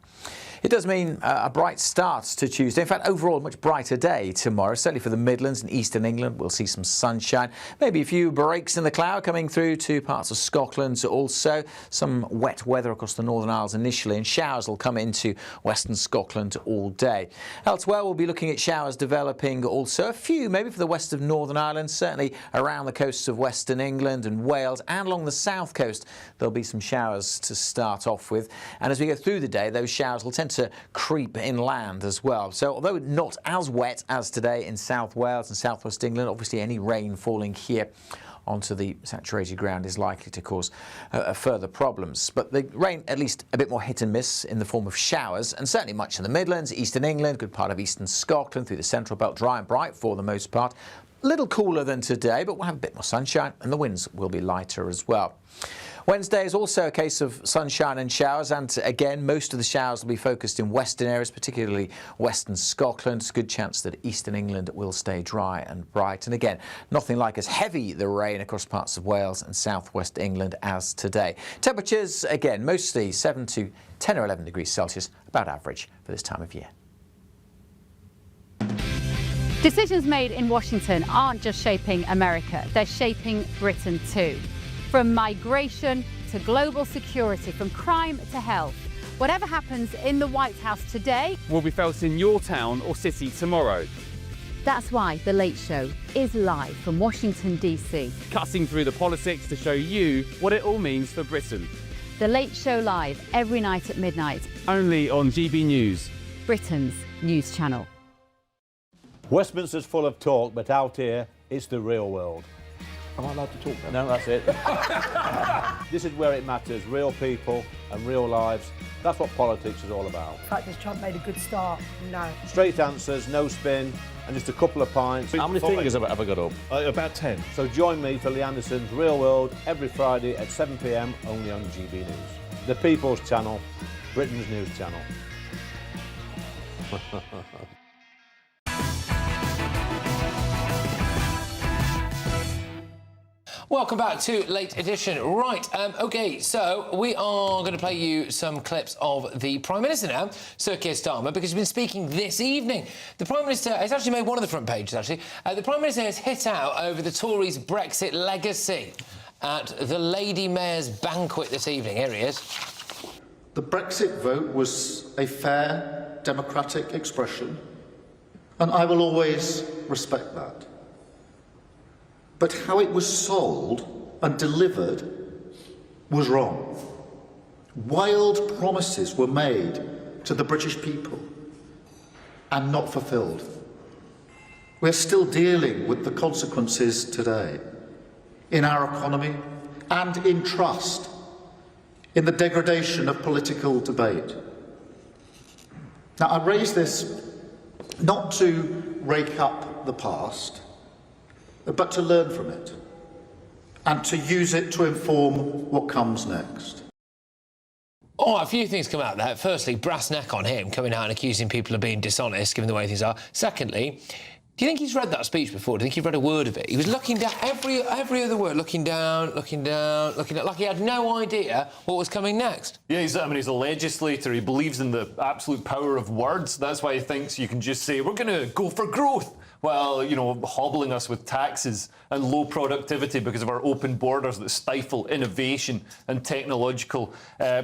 It does mean a bright start to Tuesday. In fact, overall, a much brighter day tomorrow. Certainly for the Midlands and eastern England, we'll see some sunshine. Maybe a few breaks in the cloud coming through to parts of Scotland. Also, some wet weather across the Northern Isles initially, and showers will come into western Scotland all day. Elsewhere, we'll be looking at showers developing also. A few, maybe for the west of Northern Ireland, certainly around the coasts of western England and Wales, and along the south coast, there'll be some showers to start off with. And as we go through the day, those showers will tend to creep inland as well. So although not as wet as today in South Wales and southwest England, obviously any rain falling here onto the saturated ground is likely to cause further problems. But the rain, at least a bit more hit and miss in the form of showers, and certainly much in the Midlands, eastern England, good part of eastern Scotland, through the central belt, dry and bright for the most part. A little cooler than today, but we'll have a bit more sunshine, and the winds will be lighter as well. Wednesday is also a case of sunshine and showers, and again, most of the showers will be focused in western areas, particularly western Scotland. It's a good chance that eastern England will stay dry and bright. And again, nothing like as heavy the rain across parts of Wales and southwest England as today. Temperatures, again, mostly 7 to 10 or 11 degrees Celsius, about average for this time of year. Decisions made in Washington aren't just shaping America, they're shaping Britain too. From migration to global security, from crime to health. Whatever happens in the White House today will be felt in your town or city tomorrow. That's why The Late Show is live from Washington, D.C. Cutting through the politics to show you what it all means for Britain. The Late Show live every night at midnight. Only on GB News, Britain's news channel. Westminster's full of talk, but out here, it's the real world. Am I allowed to talk now? No, that's it. This is where it matters, real people and real lives. That's what politics is all about. In fact, has Trump made a good start? No. Straight answers, no spin, and just a couple of pints. How many fingers have I got up? About 10. So join me for Lee Anderson's Real World every Friday at 7 p.m. only on GB News. The People's Channel, Britain's news channel. Welcome back to Late Edition. Right, OK, so we are going to play you some clips of the Prime Minister now, Sir Keir Starmer, because he's been speaking this evening. The Prime Minister has actually made one of the front pages, actually. The Prime Minister has hit out over the Tories' Brexit legacy at the Lady Mayor's banquet this evening. Here he is. The Brexit vote was a fair, democratic expression, and I will always respect that. But how it was sold and delivered was wrong. Wild promises were made to the British people and not fulfilled. We're still dealing with the consequences today in our economy and in trust, in the degradation of political debate. Now, I raise this not to rake up the past, but to learn from it and to use it to inform what comes next. Oh, a few things come out there. Firstly, brass neck on him, coming out and accusing people of being dishonest, given the way things are. Secondly, do you think he's read that speech before? Do you think he read a word of it? He was looking down, every other word, looking down, like he had no idea what was coming next. Yeah, he's a legislator. He believes in the absolute power of words. That's why he thinks you can just say, we're going to go for growth, while, hobbling us with taxes and low productivity because of our open borders that stifle innovation and technological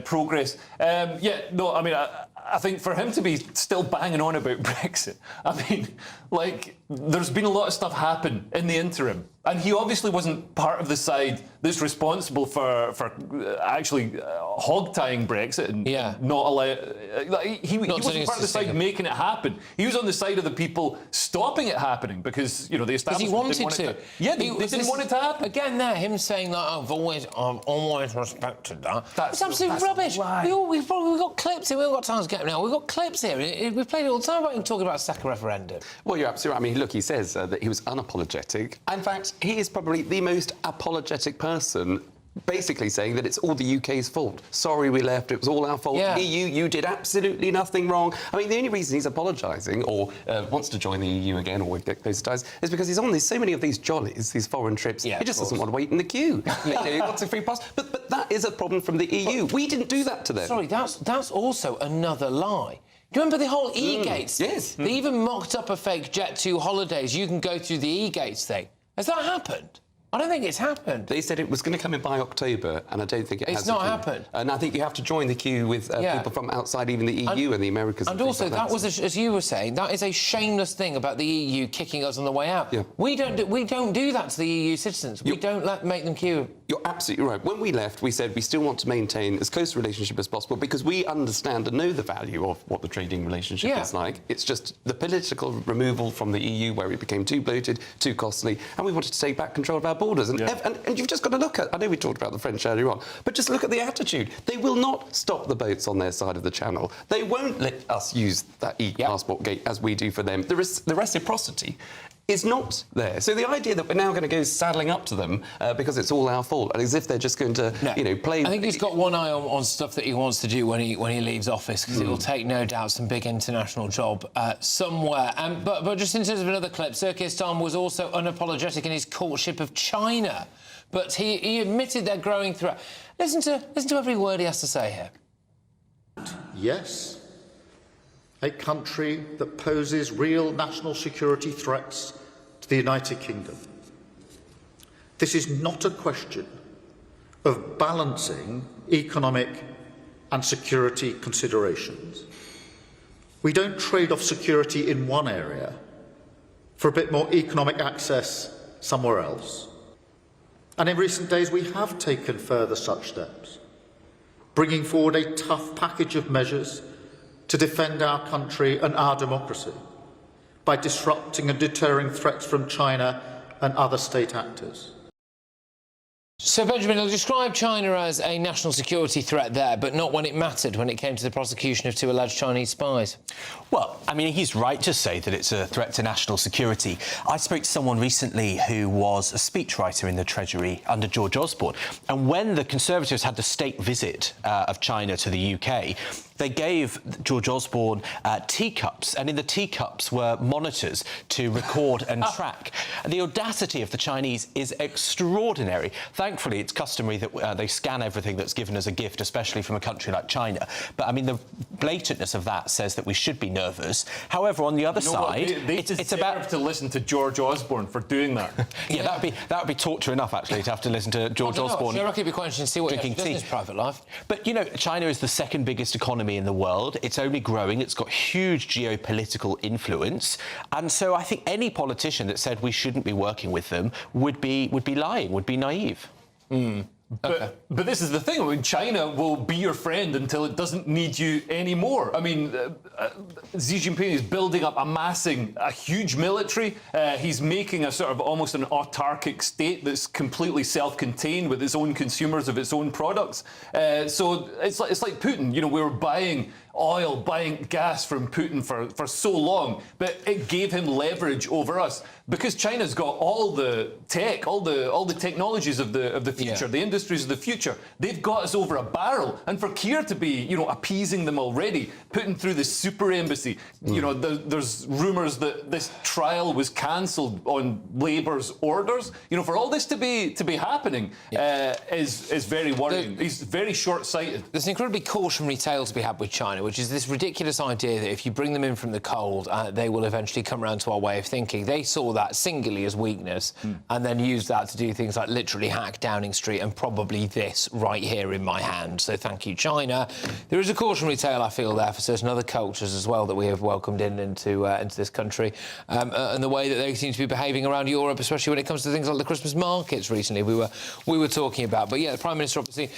progress. I think for him to be still banging on about Brexit, there's been a lot of stuff happen in the interim. And he obviously wasn't part of the side that's responsible for actually hog-tying Brexit and not allow. He wasn't part of the side making it happen. He was on the side of the people stopping it happening because the establishment didn't want it to. Yeah, they didn't want it to happen. Again, Him saying that I've always respected that. It's absolute rubbish. We've got clips here. We've got time to get them now. We've got clips here. We've played it all the time about him talking about a second referendum. Well, you're absolutely right. I mean, look, he says that he was unapologetic. In fact, he is probably the most apologetic person basically saying that it's all the UK's fault. Sorry we left, it was all our fault. Yeah. EU, you did absolutely nothing wrong. I mean, the only reason he's apologising or wants to join the EU again or get close ties is because he's on so many of these jollies, these foreign trips. Yeah, he just doesn't want to wait in the queue. He wants a free pass. But that is a problem from the EU. We didn't do that to them. Sorry, that's also another lie. Do you remember the whole e-gates? Yes. They even mocked up a fake Jet2 holidays. You can go through the e-gates thing. Has that happened? I don't think it's happened. They said it was going to come in by October, and I don't think it has. It's not happened. And I think you have to join the queue with people from outside even the EU and the Americas. And also, that was, as you were saying, that is a shameless thing about the EU kicking us on the way out. Yeah. We don't do that to the EU citizens. We don't make them queue. You're absolutely right. When we left, we said we still want to maintain as close a relationship as possible because we understand and know the value of what the trading relationship is like. It's just the political removal from the EU where it became too bloated, too costly, and we wanted to take back control of our borders. And you've just got to look at... I know we talked about the French earlier on, but just look at the attitude. They will not stop the boats on their side of the channel. They won't let us use that e-passport gate as we do for them. The reciprocity is not there. So the idea that we're now going to go saddling up to them because it's all our fault, and as if they're just going to, play... I think he's got one eye on stuff that he wants to do when he leaves office, because it will take, no doubt, some big international job somewhere. But just in terms of another clip, Sir Keir Starmer was also unapologetic in his courtship of China, but he admitted their growing threat. Listen to every word he has to say here. Yes, a country that poses real national security threats to the United Kingdom. This is not a question of balancing economic and security considerations. We don't trade off security in one area for a bit more economic access somewhere else. And in recent days, we have taken further such steps, bringing forward a tough package of measures to defend our country and our democracy by disrupting and deterring threats from China and other state actors. So, Benjamin, he'll describe China as a national security threat there, but not when it mattered, when it came to the prosecution of 2 alleged Chinese spies. Well, I mean, he's right to say that it's a threat to national security. I spoke to someone recently who was a speechwriter in the Treasury under George Osborne, and when the Conservatives had the state visit of China to the UK, they gave George Osborne teacups, and in the teacups were monitors to record and track. And the audacity of the Chinese is extraordinary. Thankfully, it's customary that they scan everything that's given as a gift, especially from a country like China. But, I mean, the blatantness of that says that we should be nervous. However, on the other side... It's about to listen to George Osborne for doing that. Yeah, that would be torture enough, actually, to have to listen to George Osborne. I reckon it'd be quite interesting to see what he does in his private life. But, you know, China is the second biggest economy in the world. It's only growing. It's got huge geopolitical influence. And so I think any politician that said we shouldn't be working with them would be lying, would be naive. But this is the thing. I mean, China will be your friend until it doesn't need you anymore. I mean, Xi Jinping is building up, amassing a huge military. He's making a sort of almost an autarkic state that's completely self-contained with its own consumers of its own products. So it's like Putin. You know, we were buying oil, buying gas from Putin for so long, but it gave him leverage over us because China's got all the tech, all the technologies of the future, the industries of the future. They've got us over a barrel, and for Keir to be, you know, appeasing them already, putting through the super embassy, you know, there's rumours that this trial was cancelled on Labour's orders. You know, for all this to be happening is very worrying. He's very short-sighted. There's an incredibly cautionary tale to be had with China, which is this ridiculous idea that if you bring them in from the cold, they will eventually come around to our way of thinking. They saw that singularly as weakness and then used that to do things like literally hack Downing Street and probably this right here in my hand. So thank you, China. There is a cautionary tale, I feel, there for certain other cultures as well that we have welcomed into this country, and the way that they seem to be behaving around Europe, especially when it comes to things like the Christmas markets recently we were talking about. But yeah, the Prime Minister obviously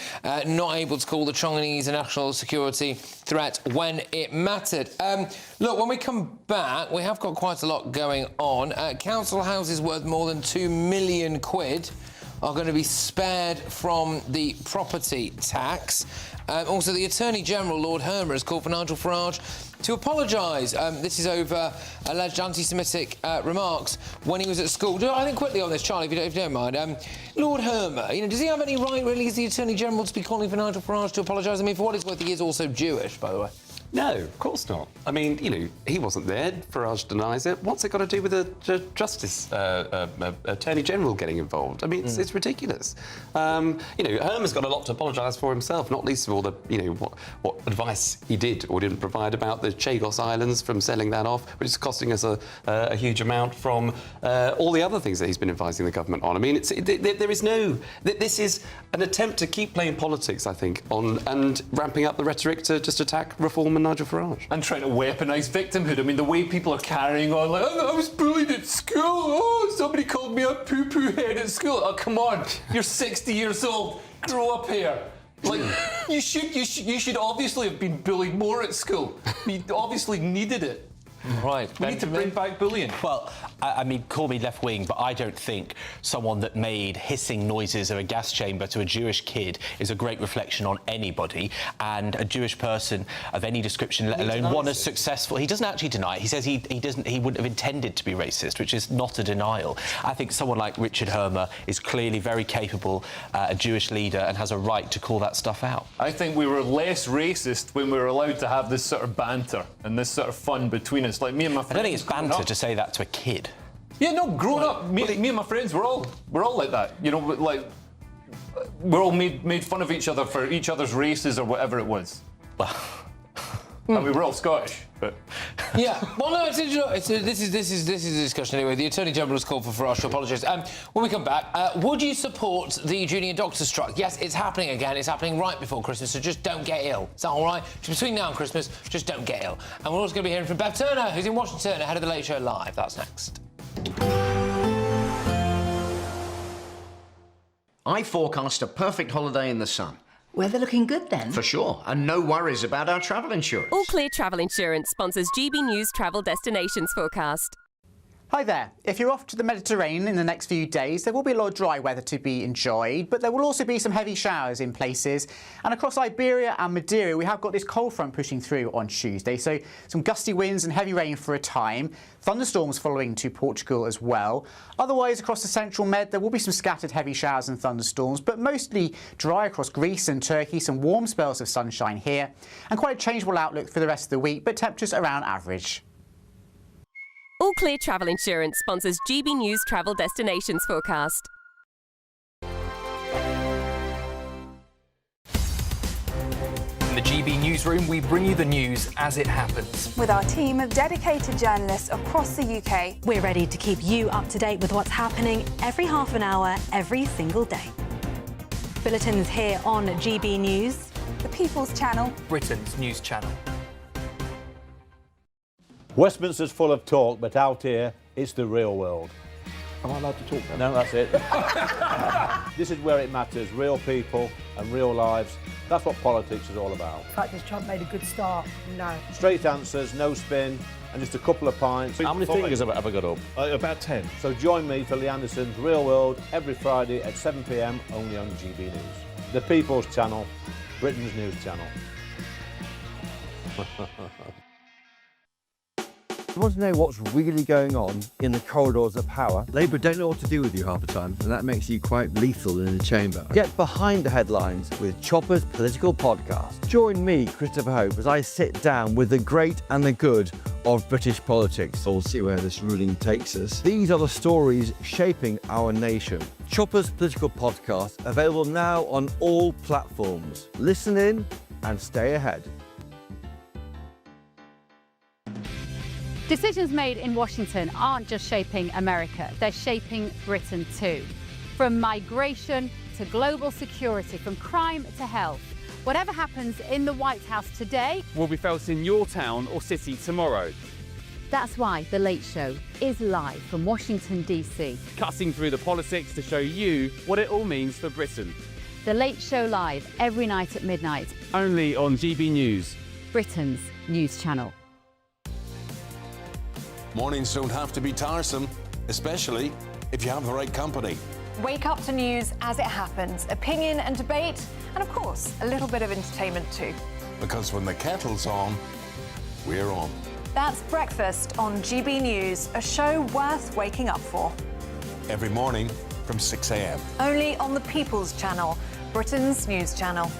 not able to call the Chinese a national security threat when it mattered. Look, when we come back, we have got quite a lot going on. Council houses worth more than £2 million are going to be spared from the property tax. Also, the Attorney General, Lord Hermer, has called for Nigel Farage to apologise. This is over alleged anti-Semitic remarks when he was at school. I think quickly on this, Charlie, if you don't mind. Lord Hermer, does he have any right, really, as the Attorney General, to be calling for Nigel Farage to apologise? I mean, for what it's worth, he is also Jewish, by the way. No, of course not. I mean, he wasn't there. Farage denies it. What's it got to do with the Justice Attorney General getting involved? I mean, it's ridiculous. Herman's got a lot to apologise for himself, not least of all the, what advice he did or didn't provide about the Chagos Islands, from selling that off, which is costing us a huge amount, from all the other things that he's been advising the government on. I mean, there is no... This is an attempt to keep playing politics, I think, and ramping up the rhetoric to just attack Reform and Nigel Farage. And trying to weaponise victimhood. I mean, the way people are carrying on, like, I was bullied at school. Oh, somebody called me a poo-poo head at school. Oh, come on. You're 60 years old. Grow up here. Like, you should obviously have been bullied more at school. You obviously needed it. Right. We need to bring back bullying. Well, I mean, call me left-wing, but I don't think someone that made hissing noises of a gas chamber to a Jewish kid is a great reflection on anybody. And a Jewish person of any description, let alone one as successful... He doesn't actually deny it. He says he wouldn't have intended to be racist, which is not a denial. I think someone like Richard Hermer is clearly very capable, a Jewish leader, and has a right to call that stuff out. I think we were less racist when we were allowed to have this sort of banter and this sort of fun between us. Like, me and my friends... I don't think it's banter to say that to a kid. Yeah, no, growing up, me and my friends, we're all like that. Like, we're all made fun of each other for each other's races or whatever it was. I mean, we're all Scottish, but... Yeah, well, no, this is a discussion anyway. The Attorney General has called for Farage to apologise. When we come back, would you support the junior doctor strike? Yes, it's happening again. It's happening right before Christmas, so just don't get ill. Is that all right? Between now and Christmas, just don't get ill. And we're also going to be hearing from Bev Turner, who's in Washington, ahead of the Late Show Live. That's next. I forecast a perfect holiday in the sun. Weather looking good then? For sure, and no worries about our travel insurance. All Clear Travel Insurance sponsors GBNews Travel Destinations Forecast. Hi there. If you're off to the Mediterranean in the next few days, there will be a lot of dry weather to be enjoyed, but there will also be some heavy showers in places. And across Iberia and Madeira, we have got this cold front pushing through on Tuesday, so some gusty winds and heavy rain for a time. Thunderstorms following to Portugal as well. Otherwise, across the central Med, there will be some scattered heavy showers and thunderstorms, but mostly dry across Greece and Turkey, some warm spells of sunshine here, and quite a changeable outlook for the rest of the week, but temperatures around average. All Clear Travel Insurance sponsors GBNews Travel Destinations Forecast. In the GB newsroom, we bring you the news as it happens. With our team of dedicated journalists across the UK, we're ready to keep you up to date with what's happening every half an hour, every single day. Bulletins here on GB News, the People's Channel, Britain's news channel. Westminster's full of talk, but out here, it's the real world. Am I allowed to talk now? No, that's it. This is where it matters, real people and real lives. That's what politics is all about. The fact that Trump made a good start, no. Straight answers, no spin, and just a couple of pints. How many fingers have I got up? About 10. So join me for Lee Anderson's Real World every Friday at 7 p.m. only on GB News. The People's Channel, Britain's news channel. You want to know what's really going on in the corridors of power? Labour don't know what to do with you half the time, and that makes you quite lethal in the chamber. Get behind the headlines with Chopper's political podcast. Join me, Christopher Hope, as I sit down with the great and the good of British politics. We'll see where this ruling takes us. These are the stories shaping our nation. Chopper's political podcast, available now on all platforms. Listen in and stay ahead. Decisions made in Washington aren't just shaping America, they're shaping Britain too. From migration to global security, from crime to health. Whatever happens in the White House today will be felt in your town or city tomorrow. That's why The Late Show is live from Washington, D.C. Cutting through the politics to show you what it all means for Britain. The Late Show live every night at midnight. Only on GB News, Britain's news channel. Mornings don't have to be tiresome, especially if you have the right company. Wake up to news as it happens, opinion and debate, and of course, a little bit of entertainment too. Because when the kettle's on, we're on. That's Breakfast on GB News, a show worth waking up for. Every morning from 6 a.m. Only on the People's Channel, Britain's news channel.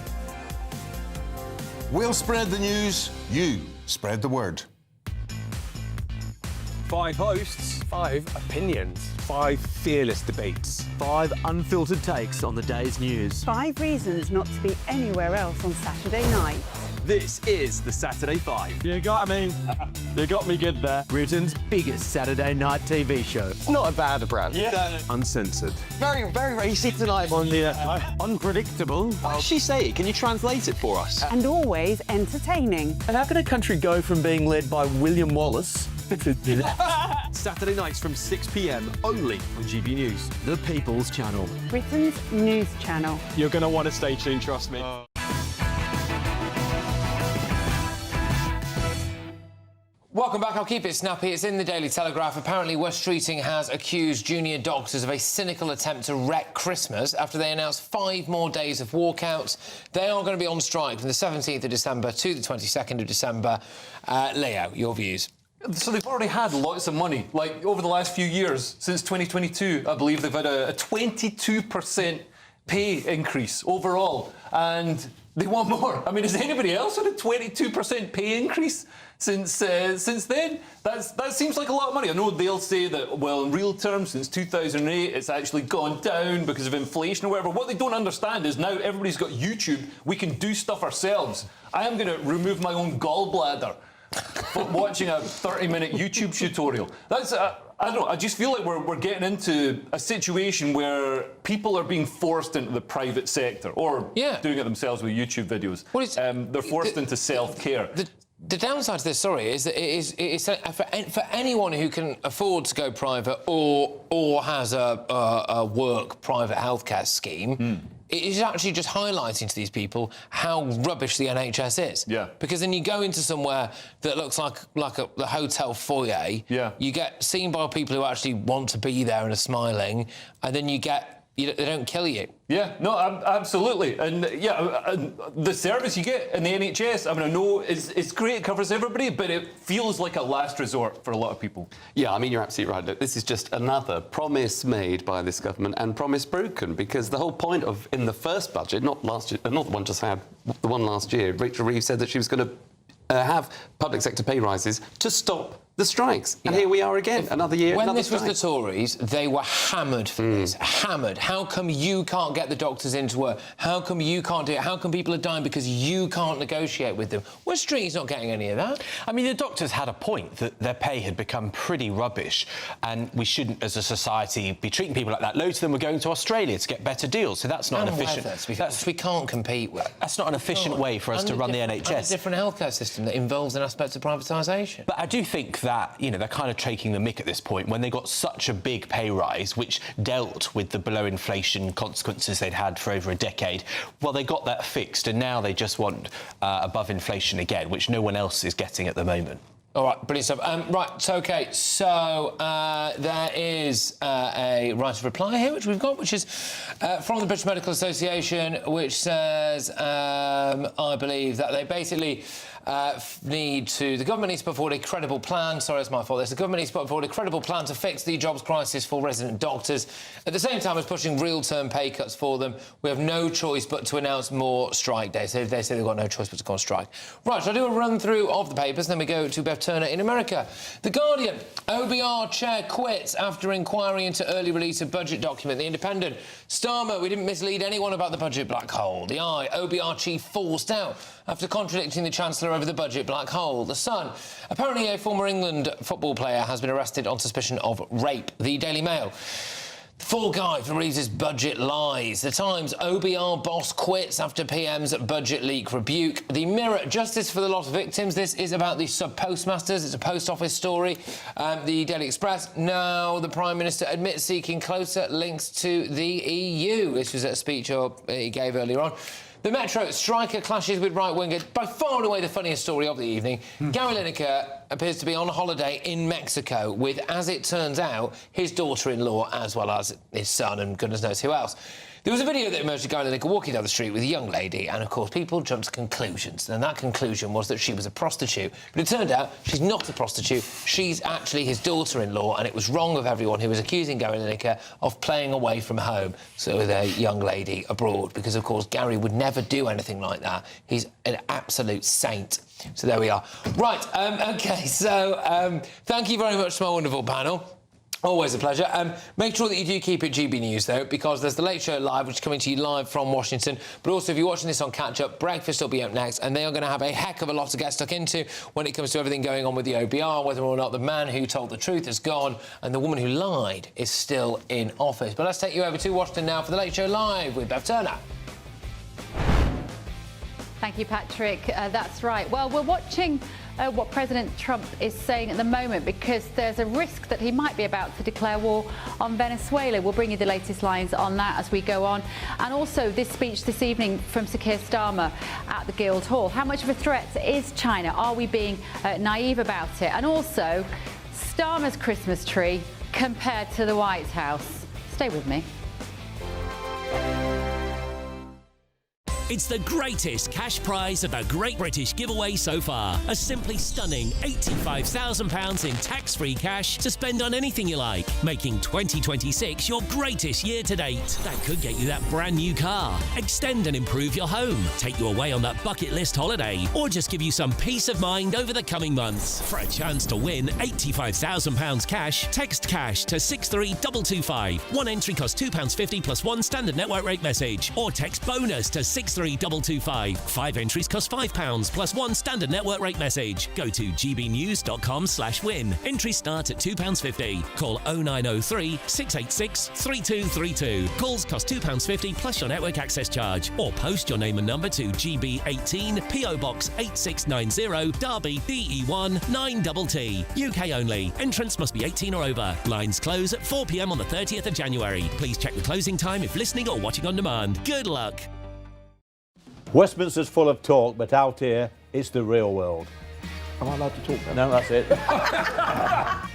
We'll spread the news, you spread the word. 5 hosts, 5 opinions, 5 fearless debates, 5 unfiltered takes on the day's news. 5 reasons not to be anywhere else on Saturday night. This is the Saturday 5. You got me. You got me good there. Britain's biggest Saturday night TV show. It's not a bad brand. Yeah. Uncensored. Very, very racist tonight. On the unpredictable. What does she say? Can you translate it for us? And always entertaining. And how can a country go from being led by William Wallace Saturday nights from 6 p.m. only on GB News. The People's Channel. Britain's news channel. You're going to want to stay tuned, trust me. Welcome back. I'll keep it snappy. It's in the Daily Telegraph. Apparently, West Streeting has accused junior doctors of a cynical attempt to wreck Christmas after they announced 5 more days of walkouts. They are going to be on strike from the 17th of December to the 22nd of December. Leo, your views? So they've already had lots of money. Like, over the last few years, since 2022, I believe they've had a 22% pay increase overall. And they want more. I mean, has anybody else had a 22% pay increase since then? That seems like a lot of money. I know they'll say that, well, in real terms, since 2008, it's actually gone down because of inflation or whatever. What they don't understand is now everybody's got YouTube. We can do stuff ourselves. I am going to remove my own gallbladder for watching a 30-minute YouTube tutorial. That's... I don't know, I just feel like we're getting into a situation where people are being forced into the private sector, or doing it themselves with YouTube videos. They're forced into self-care. The downside to this, is that it's for anyone who can afford to go private or has a work private healthcare scheme, it is actually just highlighting to these people how rubbish the NHS is. Yeah. Because then you go into somewhere that looks like the hotel foyer. Yeah. You get seen by people who actually want to be there and are smiling, and then they don't kill you. Yeah, no, absolutely. And the service you get in the NHS, I mean, I know it's great, it covers everybody, but it feels like a last resort for a lot of people. Yeah, I mean, you're absolutely right. Look, this is just another promise made by this government and promise broken, because the whole point of, in the first budget, not last year, not the one just had, the one last year, Rachel Reeves said that she was going to have public sector pay rises to stop the strikes. And here we are again, another year, When another this strike. was the Tories, they were hammered for this. Hammered. How come you can't get the doctors into work? How come you can't do it? How come people are dying because you can't negotiate with them? West Street's not getting any of that. I mean, the doctors had a point that their pay had become pretty rubbish, and we shouldn't, as a society, be treating people like that. Loads of them were going to Australia to get better deals, so that's not an efficient... we can't compete with. That's not an efficient way for us to run the NHS. And a different healthcare system that involves an aspect of privatisation. But I do think that, you know, they're kind of taking the mick at this point when they got such a big pay rise, which dealt with the below inflation consequences they'd had for over a decade. Well, they got that fixed, and now they just want above inflation again, which no one else is getting at the moment. All right, brilliant stuff. OK, so there is a right of reply here, which we've got, which is from the British Medical Association, which says, I believe, that they basically the government needs to put forward a credible plan. Sorry, that's my fault. The government needs to put forward a credible plan to fix the jobs crisis for resident doctors, at the same time as pushing real-term pay cuts for them. We have no choice but to announce more strike days. They say they've got no choice but to go on strike. Right, shall I do a run-through of the papers, then we go to Bev Turner in America. The Guardian, OBR chair quits after inquiry into early release of budget document. The Independent, Starmer, we didn't mislead anyone about the budget black hole. The Eye, OBR chief forced out after contradicting the Chancellor over the budget black hole. The Sun, apparently a former England football player has been arrested on suspicion of rape. The Daily Mail, the full guide for Reeves' budget lies. The Times, OBR boss quits after PM's budget leak rebuke. The Mirror, justice for the lot of victims. This is about the sub-postmasters. It's a post office story. The Daily Express, now the Prime Minister admits seeking closer links to the EU. This was a speech he gave earlier on. The Metro, striker clashes with right-winger. By far and away the funniest story of the evening. Gary Lineker appears to be on holiday in Mexico with, as it turns out, his daughter-in-law as well as his son and goodness knows who else. There was a video that emerged of Gary Lineker walking down the street with a young lady, and of course people jumped to conclusions. And that conclusion was that she was a prostitute. But it turned out she's not a prostitute. She's actually his daughter-in-law, and it was wrong of everyone who was accusing Gary Lineker of playing away from home so with a young lady abroad, because of course Gary would never do anything like that. He's an absolute saint. So there we are. Right, OK, so thank you very much to my wonderful panel. Always a pleasure. Make sure that you do keep it GB News, though, because there's the Late Show Live, which is coming to you live from Washington. But also, if you're watching this on catch-up, Breakfast will be up next, and they are going to have a heck of a lot to get stuck into when it comes to everything going on with the OBR, whether or not the man who told the truth is gone and the woman who lied is still in office. But let's take you over to Washington now for the Late Show Live with Bev Turner. Thank you, Patrick. That's right. Well, we're watching what President Trump is saying at the moment, because there's a risk that he might be about to declare war on Venezuela. We'll bring you the latest lines on that as we go on. And also this speech this evening from Sir Keir Starmer at the Guildhall. How much of a threat is China? Are we being naive about it? And also Starmer's Christmas tree compared to the White House. Stay with me. It's the greatest cash prize of a Great British giveaway so far. A simply stunning £85,000 in tax-free cash to spend on anything you like, making 2026 your greatest year to date. That could get you that brand new car, extend and improve your home, take you away on that bucket list holiday, or just give you some peace of mind over the coming months. For a chance to win £85,000 cash, text cash to 63225. One entry costs £2.50 plus one standard network rate message, or text bonus to 63225. 5 entries cost £5 plus one standard network rate message. Go to gbnews.com/win. Entries start at £2.50. Call 0903 686 3232. Calls cost £2.50 plus your network access charge. Or post your name and number to GB18 PO Box 8690 Derby DE1 9TT. UK only. Entrance must be 18 or over. Lines close at 4 p.m. on the 30th of January. Please check the closing time if listening or watching on demand. Good luck. Westminster's full of talk, but out here, it's the real world. Am I allowed to talk No, now? that's it.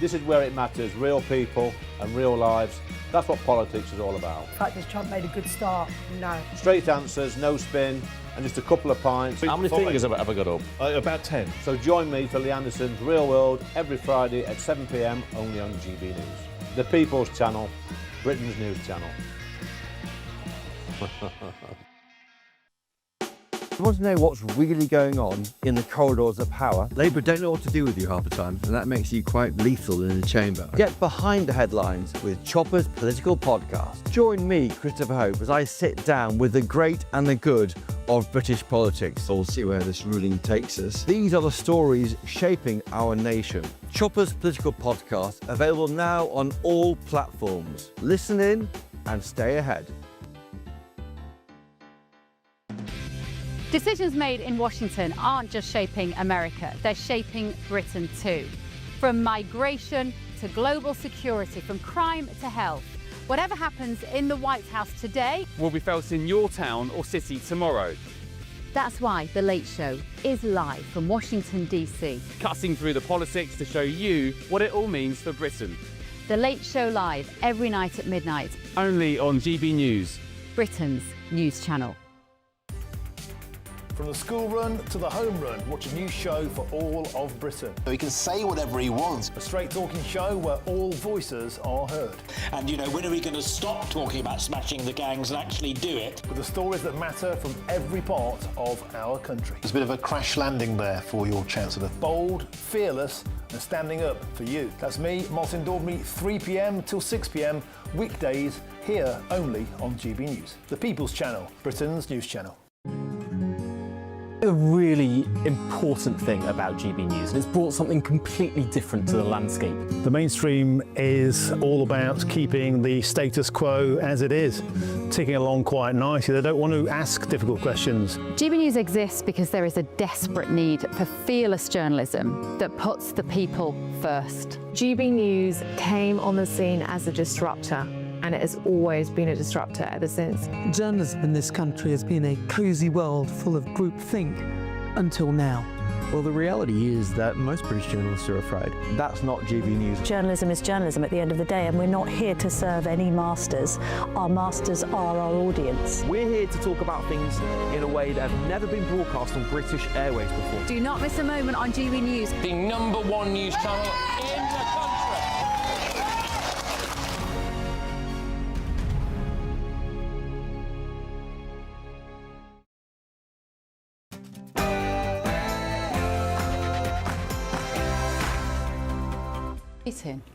This is where it matters, real people and real lives. That's what politics is all about. The fact has Trump made a good start? No. Straight answers, no spin, and just a couple of pints. How many fingers have I got up? About 10. So join me for Lee Anderson's Real World every Friday at 7 p.m. only on GB News. The People's Channel, Britain's news channel. You want to know what's really going on in the corridors of power? Labour don't know what to do with you half the time, and that makes you quite lethal in the chamber. Get behind the headlines with Chopper's political podcast. Join me, Christopher Hope, as I sit down with the great and the good of British politics. We'll see where this ruling takes us. These are the stories shaping our nation. Chopper's political podcast, available now on all platforms. Listen in and stay ahead. Decisions made in Washington aren't just shaping America, they're shaping Britain too. From migration to global security, from crime to health. Whatever happens in the White House today will be felt in your town or city tomorrow. That's why The Late Show is live from Washington, D.C. Cutting through the politics to show you what it all means for Britain. The Late Show Live every night at midnight. Only on GB News, Britain's news channel. From the school run to the home run, watch a new show for all of Britain. He can say whatever he wants. A straight talking show where all voices are heard. And, you know, when are we going to stop talking about smashing the gangs and actually do it? With the stories that matter from every part of our country. There's a bit of a crash landing there for your Chancellor. Bold, fearless and standing up for you. That's me, Martin Daubney, 3 p.m. till 6 p.m. weekdays here only on GB News. The People's Channel, Britain's news channel. A really important thing about GB News, and it's brought something completely different to the landscape. The mainstream is all about keeping the status quo as it is, ticking along quite nicely. They don't want to ask difficult questions. GB News exists because there is a desperate need for fearless journalism that puts the people first. GB News came on the scene as a disruptor, and it has always been a disruptor ever since. Journalism in this country has been a cosy world full of groupthink until now. Well, the reality is that most British journalists are afraid. That's not GB News. Journalism is journalism at the end of the day, and we're not here to serve any masters. Our masters are our audience. We're here to talk about things in a way that have never been broadcast on British Airways before. Do not miss a moment on GB News. The #1 news channel in the country.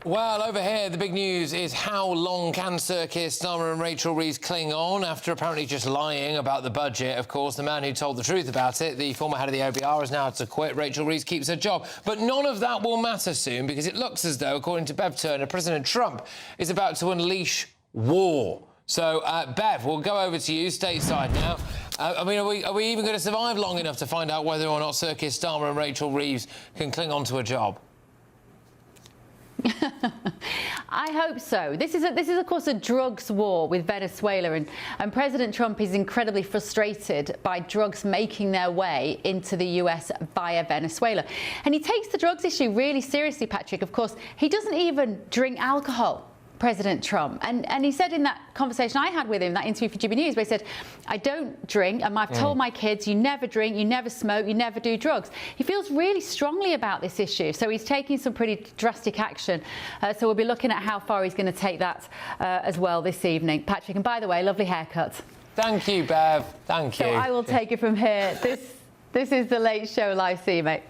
Well, over here, the big news is how long can Sir Keir Starmer and Rachel Reeves cling on after apparently just lying about the budget. Of course, the man who told the truth about it, the former head of the OBR, has now had to quit. Rachel Reeves keeps her job. But none of that will matter soon because it looks as though, according to Bev Turner, President Trump is about to unleash war. So, Bev, we'll go over to you stateside now. I mean, are we even going to survive long enough to find out whether or not Sir Keir Starmer and Rachel Reeves can cling on to a job? I hope so. This is, of course, a drugs war with Venezuela, and President Trump is incredibly frustrated by drugs making their way into the US via Venezuela. And he takes the drugs issue really seriously, Patrick. Of course, he doesn't even drink alcohol, President Trump. And he said in that conversation I had with him, that interview for GB News, where he said, I don't drink, and I've told my kids, you never drink, you never smoke, you never do drugs. He feels really strongly about this issue, so he's taking some pretty drastic action. So we'll be looking at how far he's going to take that as well this evening. Patrick, and by the way, lovely haircut. Thank you, Bev. Thank you. So I will take it from here. This is The Late Show Live. See you, mate.